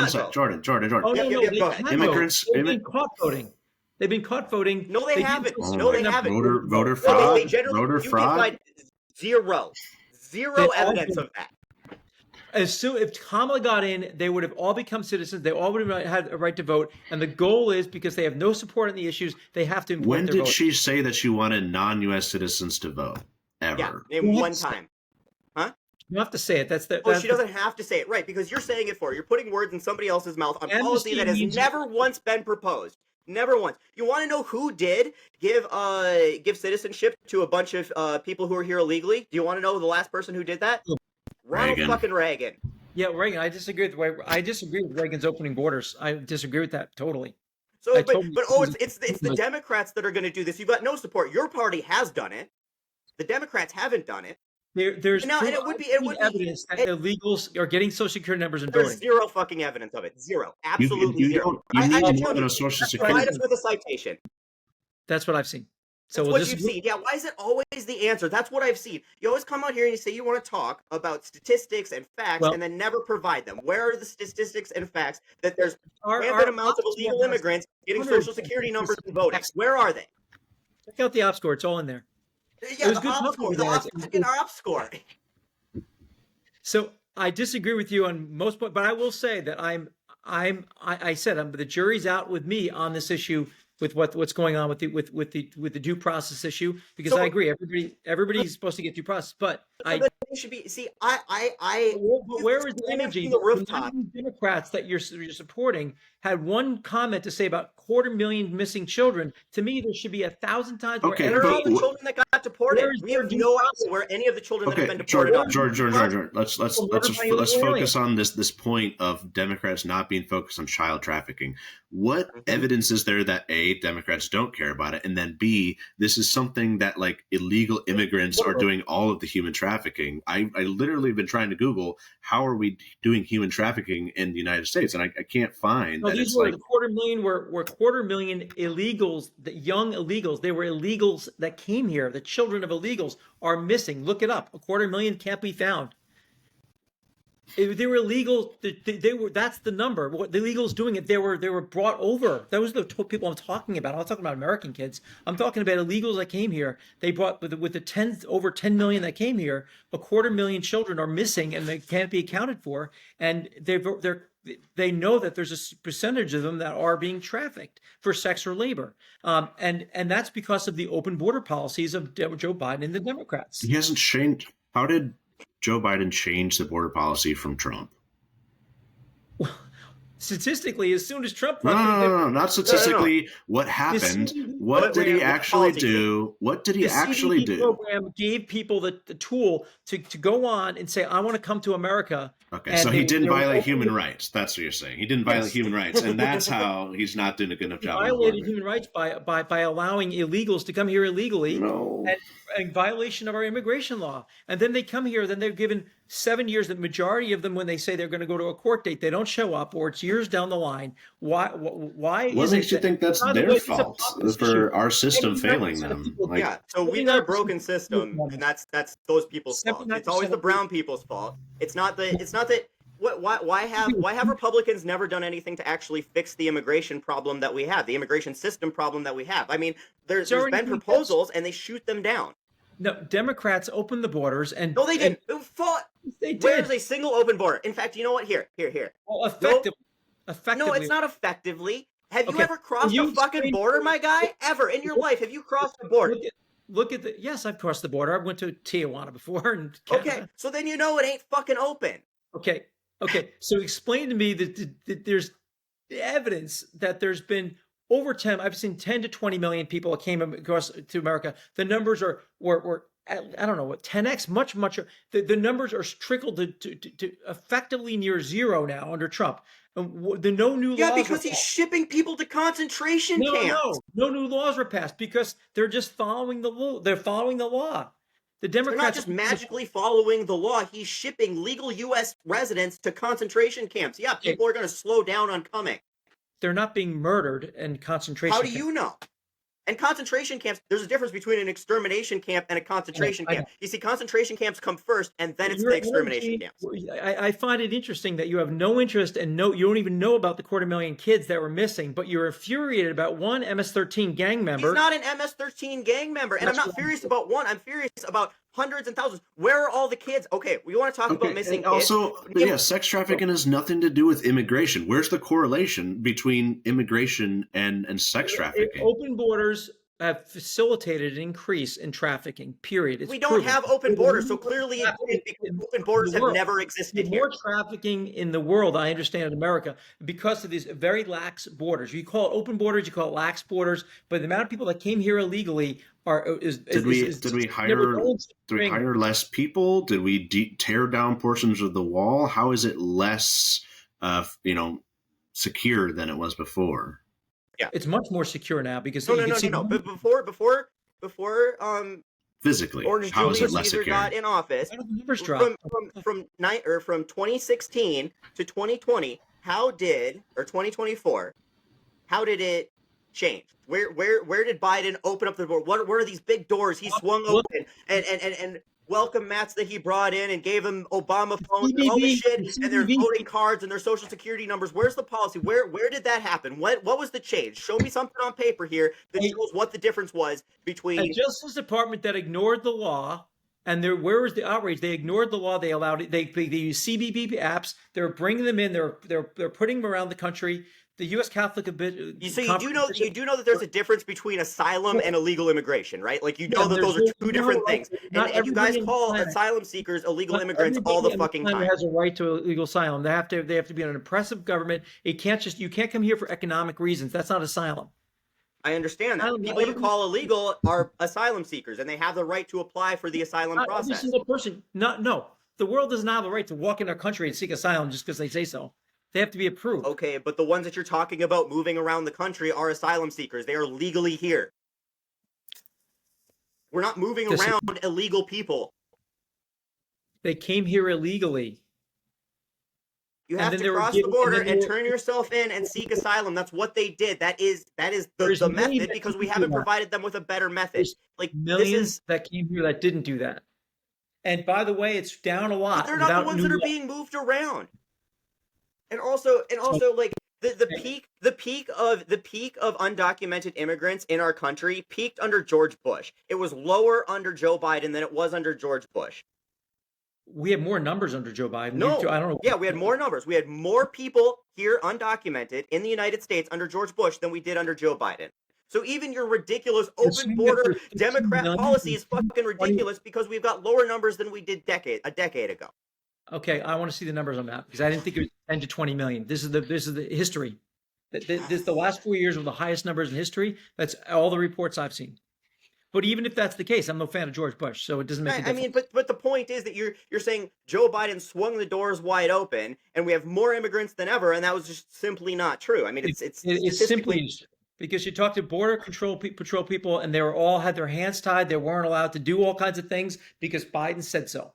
sec. Jordan. Oh, no, Immigrants. They've been caught voting. They've been caught voting. No, they haven't. No, they haven't. Voter fraud. Voter fraud. Zero evidence of that. If Kamala got in, they would have all become citizens. They all would have had a right to vote. And the goal is, because they have no support on the issues, they have to import When their did vote. she say that she wanted non-U.S. citizens to vote? Ever? Yeah, name one time. Huh? You have to say it. She doesn't have to say it, right? Because you're saying it for her. You're putting words in somebody else's mouth on policy that has never once been proposed. Never once. You want to know who did give citizenship to a bunch of people who are here illegally? Do you want to know the last person who did that? Ronald fucking Reagan. Yeah, Reagan. I disagree with Reagan's opening borders. I disagree with that totally. So, it's the Democrats that are going to do this. You've got no support. Your party has done it. The Democrats haven't done it. There's and it would be evidence that illegals are getting Social Security numbers and there's voting. Zero fucking evidence of it. Zero. Absolutely zero. You need more than a Social Security. Provide us with a citation. That's what I've seen. So That's what you've seen. Yeah, why is it always the answer? That's what I've seen. You always come out here and you say you want to talk about statistics and facts and then never provide them. Where are the statistics and facts that there's rampant amounts of illegal immigrants getting Social Security numbers and voting? Where are they? Check out the OppScore. It's all in there. Yeah, the OppScore. So I disagree with you on most points, but I will say that I said the jury's out with me on this issue with what's going on with the due process issue, because I agree everybody's supposed to get due process, but should be where is the energy? The rooftop Democrats that you're supporting had one comment to say about 250,000 missing children. To me, there should be 1,000 times more. Where are all the children that got deported? We have no idea where any of the children that have been deported are. George. Let's focus on this point of Democrats not being focused on child trafficking. What evidence is there that A, Democrats don't care about it, and then B, this is something that like illegal immigrants are doing all of the human trafficking? I literally have been trying to Google how are we doing human trafficking in the United States, and I can't find that. These were the 250,000 were 250,000 illegals, the young illegals. They were illegals that came here. The children of illegals are missing. Look it up. 250,000 can't be found. They were illegal. They were. That's the number. What the illegals doing it? They were brought over. Those are the people I'm talking about. I'm not talking about American kids. I'm talking about illegals that came here. They brought with the over 10 million that came here. 250,000 children are missing and they can't be accounted for. And they know that there's a percentage of them that are being trafficked for sex or labor. And that's because of the open border policies of Joe Biden and the Democrats. He hasn't changed. How did Joe Biden changed the border policy from Trump? Well, statistically, as soon as Trump... No, not statistically. No. What happened? What did he actually do? What did he actually do? The program gave people the tool to go on and say, I want to come to America. Okay, so he didn't violate human rights. That's what you're saying. He didn't violate human rights, and that's how he's not doing a good enough job. He violated human rights by allowing illegals to come here illegally, and violation of our immigration law. And then they come here, then they're given 7 years. The majority of them, when they say they're going to go to a court date, they don't show up, or it's years down the line. Why? What makes you think that's their fault for our system failing them? So we got a broken system, and that's those people's fault. It's always the brown people's fault. It's not that. Why have Republicans never done anything to actually fix the immigration problem that we have, the immigration system problem that we have? I mean, there's been proposals and they shoot them down. No, Democrats opened the borders and no, they didn't. They did. Where's a single open border? In fact, you know what? Here. Well, effectively. No, it's not effectively. Have you ever crossed a fucking border, my guy? Ever in your life? Have you crossed a border? Look at yes, I've crossed the border. I went to Tijuana before. And okay, so then you know it ain't fucking open. Okay. So explain to me that there's evidence that there's been over 10. I've seen 10 to 20 million people that came across to America. The numbers were I don't know what 10x much. The numbers are trickled to effectively near zero now under Trump. The no new laws. Yeah, because he's shipping people to concentration camps. No new laws were passed because they're just following the law. They're following the law. The Democrats are not just magically following the law. He's shipping legal U.S. residents to concentration camps. Yeah, people are going to slow down on coming. They're not being murdered in concentration camps. How do you know? And concentration camps, there's a difference between an extermination camp and a concentration camp. You see, concentration camps come first, and then it's the extermination camps. I find it interesting that you have no interest and you don't even know about the 250,000 kids that were missing, but you're infuriated about one MS-13 gang member. He's not an MS-13 gang member, and I'm not furious about one. I'm furious about hundreds and thousands. Where are all the kids? Okay, we want to talk about missing kids. Also, yeah, sex trafficking has nothing to do with immigration. Where's the correlation between immigration and sex trafficking? Open borders have facilitated an increase in trafficking, period. It's We don't proven. have open borders, so clearly it did, because open borders have never existed The here. more trafficking in the world, I understand, in America, because of these very lax borders. You call it open borders, you call it lax borders, but the amount of people that came here illegally did we hire less people? Did we tear down portions of the wall? How is it less secure than it was before? Yeah, it's much more secure now because no. But before physically, Orange how is Julius it less Caesar secure? got in office, from 2016 to 2020, or 2024, how did it change? Where did Biden open up the door? What are these big doors he swung open and welcome mats that he brought in and gave them Obama phones and all this shit and their voting cards and their social security numbers? Where's the policy? Where did that happen? What was the change? Show me something on paper here that shows what the difference was between a Justice Department that ignored the law. And where was the outrage? They ignored the law. They allowed it. They use CBP apps. They're bringing them in. They're putting them around the country. The U.S. Catholic So you do know that there's a difference between asylum and illegal immigration, right? Like that those are two different things. And you guys call asylum seekers illegal immigrants all the fucking time. Has a right to illegal asylum. They have to be an oppressive government. You can't come here for economic reasons. That's not asylum. I understand that. People you call illegal are asylum seekers, and they have the right to apply for the asylum process. Every single person. No. The world does not have the right to walk in our country and seek asylum just because they say so. They have to be approved. Okay, but the ones that you're talking about moving around the country are asylum seekers. They are legally here. We're not moving around illegal people. They came here illegally. You have to cross the border and turn yourself in and seek asylum. That's what they did. That is the method, because we haven't provided them with a better method. There's millions that came here that didn't do that. And by the way, it's down a lot. But they're not the ones that are being moved around. And also, like the peak of undocumented immigrants in our country peaked under George Bush. It was lower under Joe Biden than it was under George Bush. We have more numbers under Joe Biden. No, I don't know. Yeah, we had more numbers. We had more people here undocumented in the United States under George Bush than we did under Joe Biden. So even your ridiculous open border Democrat policy is fucking ridiculous because we've got lower numbers than we did a decade ago. Okay, I want to see the numbers on that because I didn't think it was 10 to 20 million. This is the history. The last 4 years were the highest numbers in history. That's all the reports I've seen. But even if that's the case, I'm no fan of George Bush, so it doesn't make a difference. I mean, but the point is that you're saying Joe Biden swung the doors wide open, and we have more immigrants than ever, and that was just simply not true. I mean, it's simply because you talk to border patrol people, and they all had their hands tied. They weren't allowed to do all kinds of things because Biden said so.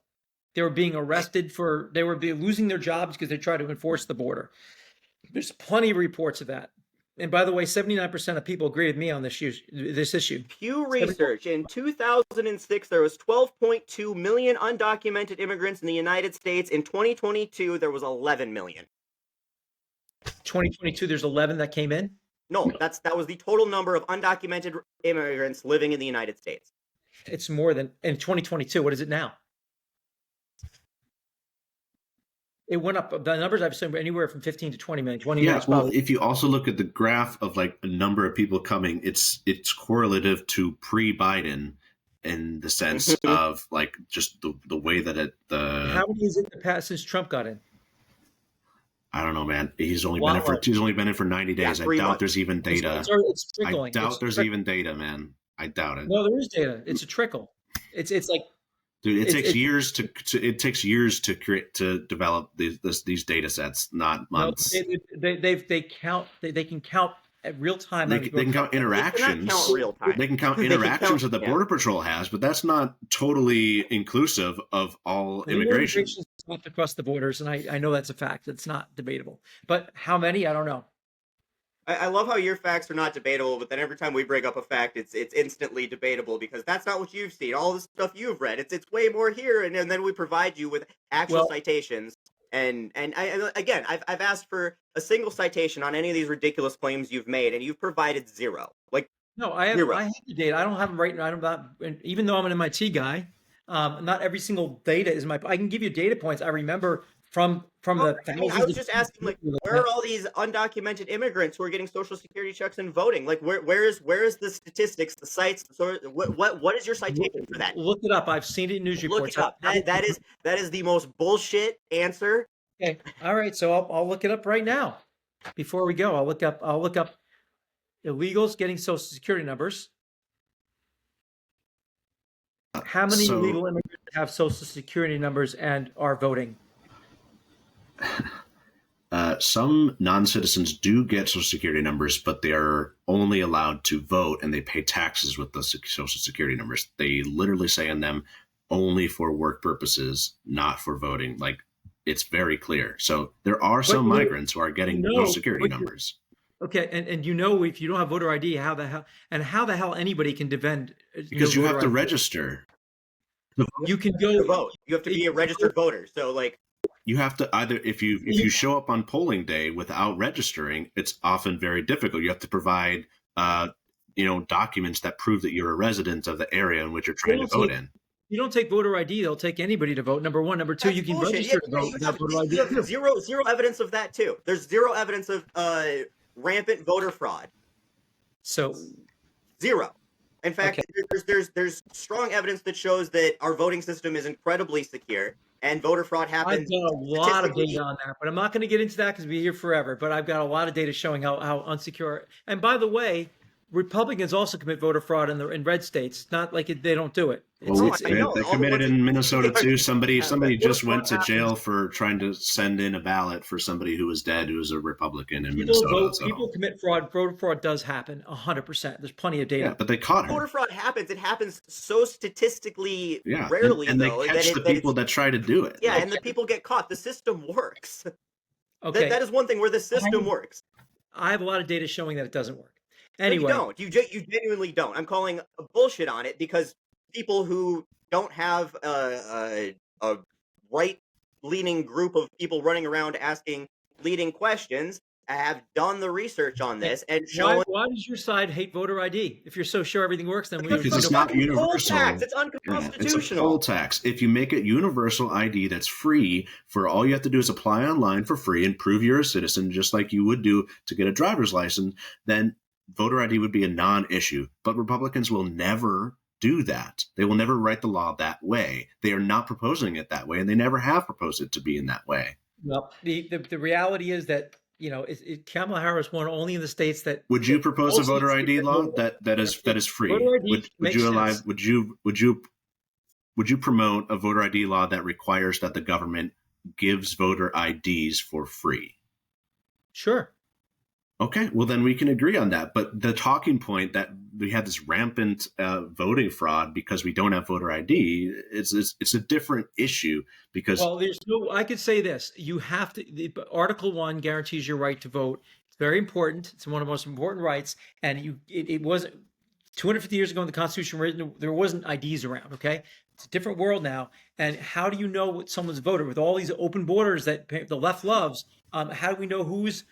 They were being arrested they were losing their jobs because they tried to enforce the border. There's plenty of reports of that. And by the way, 79% of people agree with me on this issue. Pew Research, in 2006, there was 12.2 million undocumented immigrants in the United States. In 2022, there was 11 million. 2022, there's 11 that came in? No, that was the total number of undocumented immigrants living in the United States. It's more than in 2022. What is it now? It went up. The numbers I've seen were anywhere from 15 to 20 million. 20 yeah, well, if you also look at the graph of like a number of people coming, it's correlative to pre-Biden in the sense of like just the way that How many is it the past since Trump got in? I don't know, man. He's only been in for 90 days. Yeah, I doubt there's even data. It's trickling. I doubt there's even data, man. I doubt it. No, there is data. It's a trickle. It's like. Dude, it takes years to create to develop these data sets, not months. No, they can count at real time. They can count interactions. They can count interactions that the Border Patrol has, but that's not totally inclusive of all immigration. Swept across the borders, and I know that's a fact. It's not debatable. But how many? I don't know. I love how your facts are not debatable, but then every time we bring up a fact, it's instantly debatable because that's not what you've seen. All the stuff you've read, it's way more here, and then we provide you with actual citations. And I've asked for a single citation on any of these ridiculous claims you've made, and you've provided zero. Like no, I have the data. I don't have them right now. Even though I'm an MIT guy, Not every single data is I can give you data points I remember from the I mean, I thousands was just asking, like, of where are all these undocumented immigrants who are getting social security checks and voting? Like, where is the statistics, the sites? So what is your citation for that? Look it up. I've seen it in news Look reports. it up. That is the most bullshit answer. Okay. All right. So I'll look it up right now. Before we go, I'll look up illegals getting social security numbers. How many illegal immigrants have social security numbers and are voting? Some non-citizens do get social security numbers, but they are only allowed to vote and they pay taxes with the social security numbers. They literally say on them only for work purposes, not for voting. Like, it's very clear. So there are some migrants who are getting social security numbers. Okay, and if you don't have voter ID, how the hell anybody can defend? Because you have to register. You can go to vote. You have to be a registered voter. So, like, you have to either, if you show up on polling day without registering, it's often very difficult. You have to provide documents that prove that you're a resident of the area in which you're trying to vote in. You don't take voter ID; they'll take anybody to vote. Number one, number two, you can register to vote without voter ID. You have zero evidence of that too. There's zero evidence of rampant voter fraud. So zero. In fact, there's strong evidence that shows that our voting system is incredibly secure and voter fraud happens. I've got a lot of data on that, but I'm not going to get into that because we're here forever. But I've got a lot of data showing how unsecure. And by the way, Republicans also commit voter fraud in red states. It's not like they don't do it. They committed in Minnesota too. Somebody just went to jail for trying to send in a ballot for somebody who was dead, who was a Republican in Minnesota. People commit fraud. Voter fraud does happen 100%. There's plenty of data. Yeah, but they caught her. Voter fraud happens. It happens so statistically rarely, and they catch the people that try to do it. Yeah, and the people get caught. The system works. Okay, that is one thing where the system works. I have a lot of data showing that it doesn't work. Anyway, no, you don't. You genuinely don't. I'm calling bullshit on it because people who don't have a right-leaning group of people running around asking leading questions have done the research on this and shown. Why does your side hate voter ID? If you're so sure everything works, then because it's not universal. It's unconstitutional. It's a poll tax. If you make it universal ID that's free, for all you have to do is apply online for free and prove you're a citizen, just like you would do to get a driver's license, then voter ID would be a non-issue. But Republicans will never do that. They will never write the law that way. They are not proposing it that way, and they never have proposed it to be in that way. Well, the reality is that Kamala Harris won only in the states that. Would you propose a voter ID law that is free? Would you promote a voter ID law that requires that the government gives voter IDs for free? Sure. Okay, well then we can agree on that. But the talking point that we have this rampant voting fraud because we don't have voter ID, it's a different issue because. Well, I could say this: you have to. Article 1 guarantees your right to vote. It's very important. It's one of the most important rights, and it wasn't 250 years ago in the Constitution. There wasn't IDs around. Okay, it's a different world now. And how do you know what someone's voted with all these open borders that the left loves? How do we know who's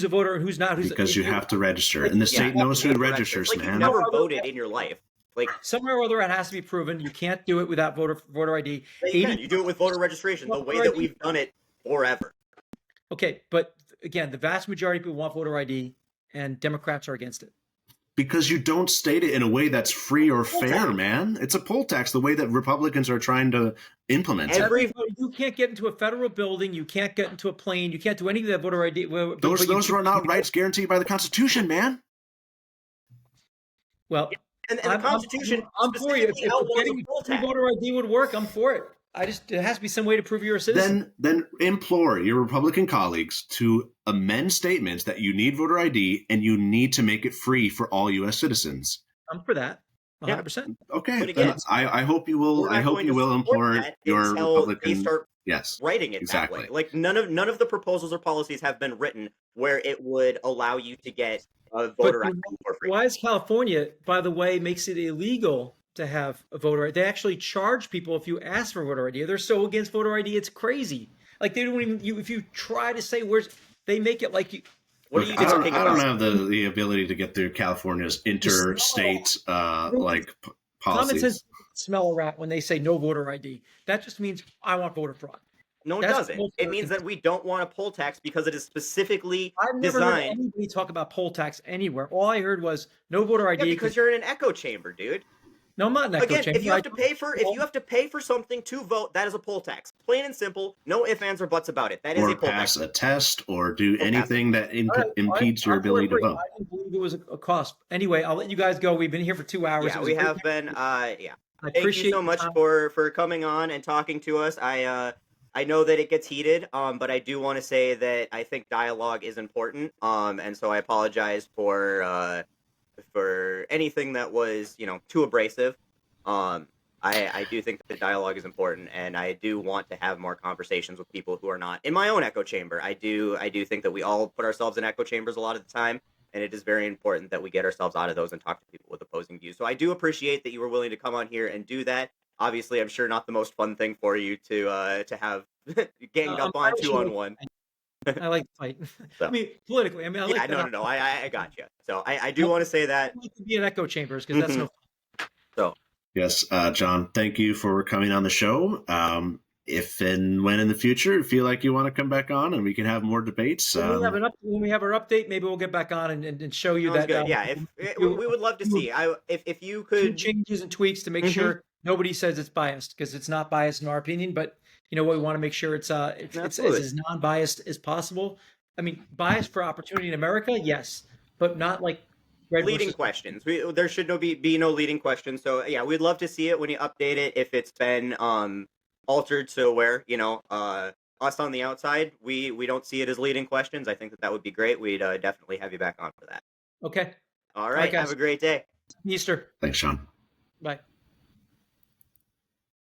a voter and who's not? Because you have to register, and the state knows who registers, man. You've never voted in your life. Like somewhere or other, it has to be proven. You can't do it without voter ID. You do it with voter registration, the way that we've done it forever. Okay, but again, the vast majority of people want voter ID, and Democrats are against it. Because you don't state it in a way that's free or fair, man. It's a poll tax, the way that Republicans are trying to implement it. You can't get into a federal building. You can't get into a plane. You can't do any of that voter ID. Those are not rights guaranteed by the Constitution, man. Well, and the Constitution I'm for you. If getting voter ID would work, I'm for it. There has to be some way to prove you're a citizen. Then implore your Republican colleagues to amend statements that you need voter ID and you need to make it free for all U.S. citizens. I'm for that. 100%. Okay. Again, I hope you will. I hope you will implore your Republican. They start writing it exactly. That way. Like none of the proposals or policies have been written where it would allow you to get a voter ID for free. Why is California, by the way, makes it illegal to have a voter ID? They actually charge people if you ask for voter ID. They're so against voter ID, it's crazy. Like they don't even. If you try to say they make it like you. What are you talking about? I don't have the ability to get through California's interstate policies. smell a rat when they say no voter ID. That just means I want voter fraud. No, it That's doesn't. most It means that we don't want a poll tax because it is specifically I've never heard designed. anybody talk about poll tax anywhere. All I heard was no voter ID. Yeah, because you're in an echo chamber, dude. No, I'm not an echo Again, chamber. if you have to pay for something to vote, that is a poll tax. Plain and simple. No ifs, ands, or buts about it. That is or a poll pass tax. a test or do Or pass anything that impedes your I'm for ability to free. vote. I didn't believe it was a cost. Anyway, I'll let you guys go. We've been here for 2 hours. Yeah, It was we great. have been. Yeah. I Thank you appreciate so your much time. for coming on and talking to us. I know that it gets heated, but I do want to say that I think dialogue is important. And so I apologize for anything that was, too abrasive. I do think that dialogue is important, and I do want to have more conversations with people who are not in my own echo chamber. I do think that we all put ourselves in echo chambers a lot of the time, and it is very important that we get ourselves out of those and talk to people with opposing views. So I do appreciate that you were willing to come on here and do that. Obviously, I'm sure not the most fun thing for you to have ganged up on 2-on-1. I like to fight. So. I mean, politically. I mean, I like that. No. I got you. So I do want to say that. I like to be in echo chambers because that's no fun. So. Yes, John, thank you for coming on the show. If and when in the future you feel like you want to come back on and we can have more debates. When we have our update, maybe we'll get back on and show you Sounds that. Good. Yeah, we would love to see. If you could changes and tweaks to make sure nobody says it's biased, because it's not biased in our opinion. But we want to make sure it's as non-biased as possible. I mean, biased for opportunity in America, yes, but not like leading questions. There should be no leading questions. So yeah, we'd love to see it when you update it. If it's been altered to where us on the outside, we don't see it as leading questions. I think that would be great. We'd definitely have you back on for that. Okay. All right. Have a great day. Easter. Thanks, Sean. Bye.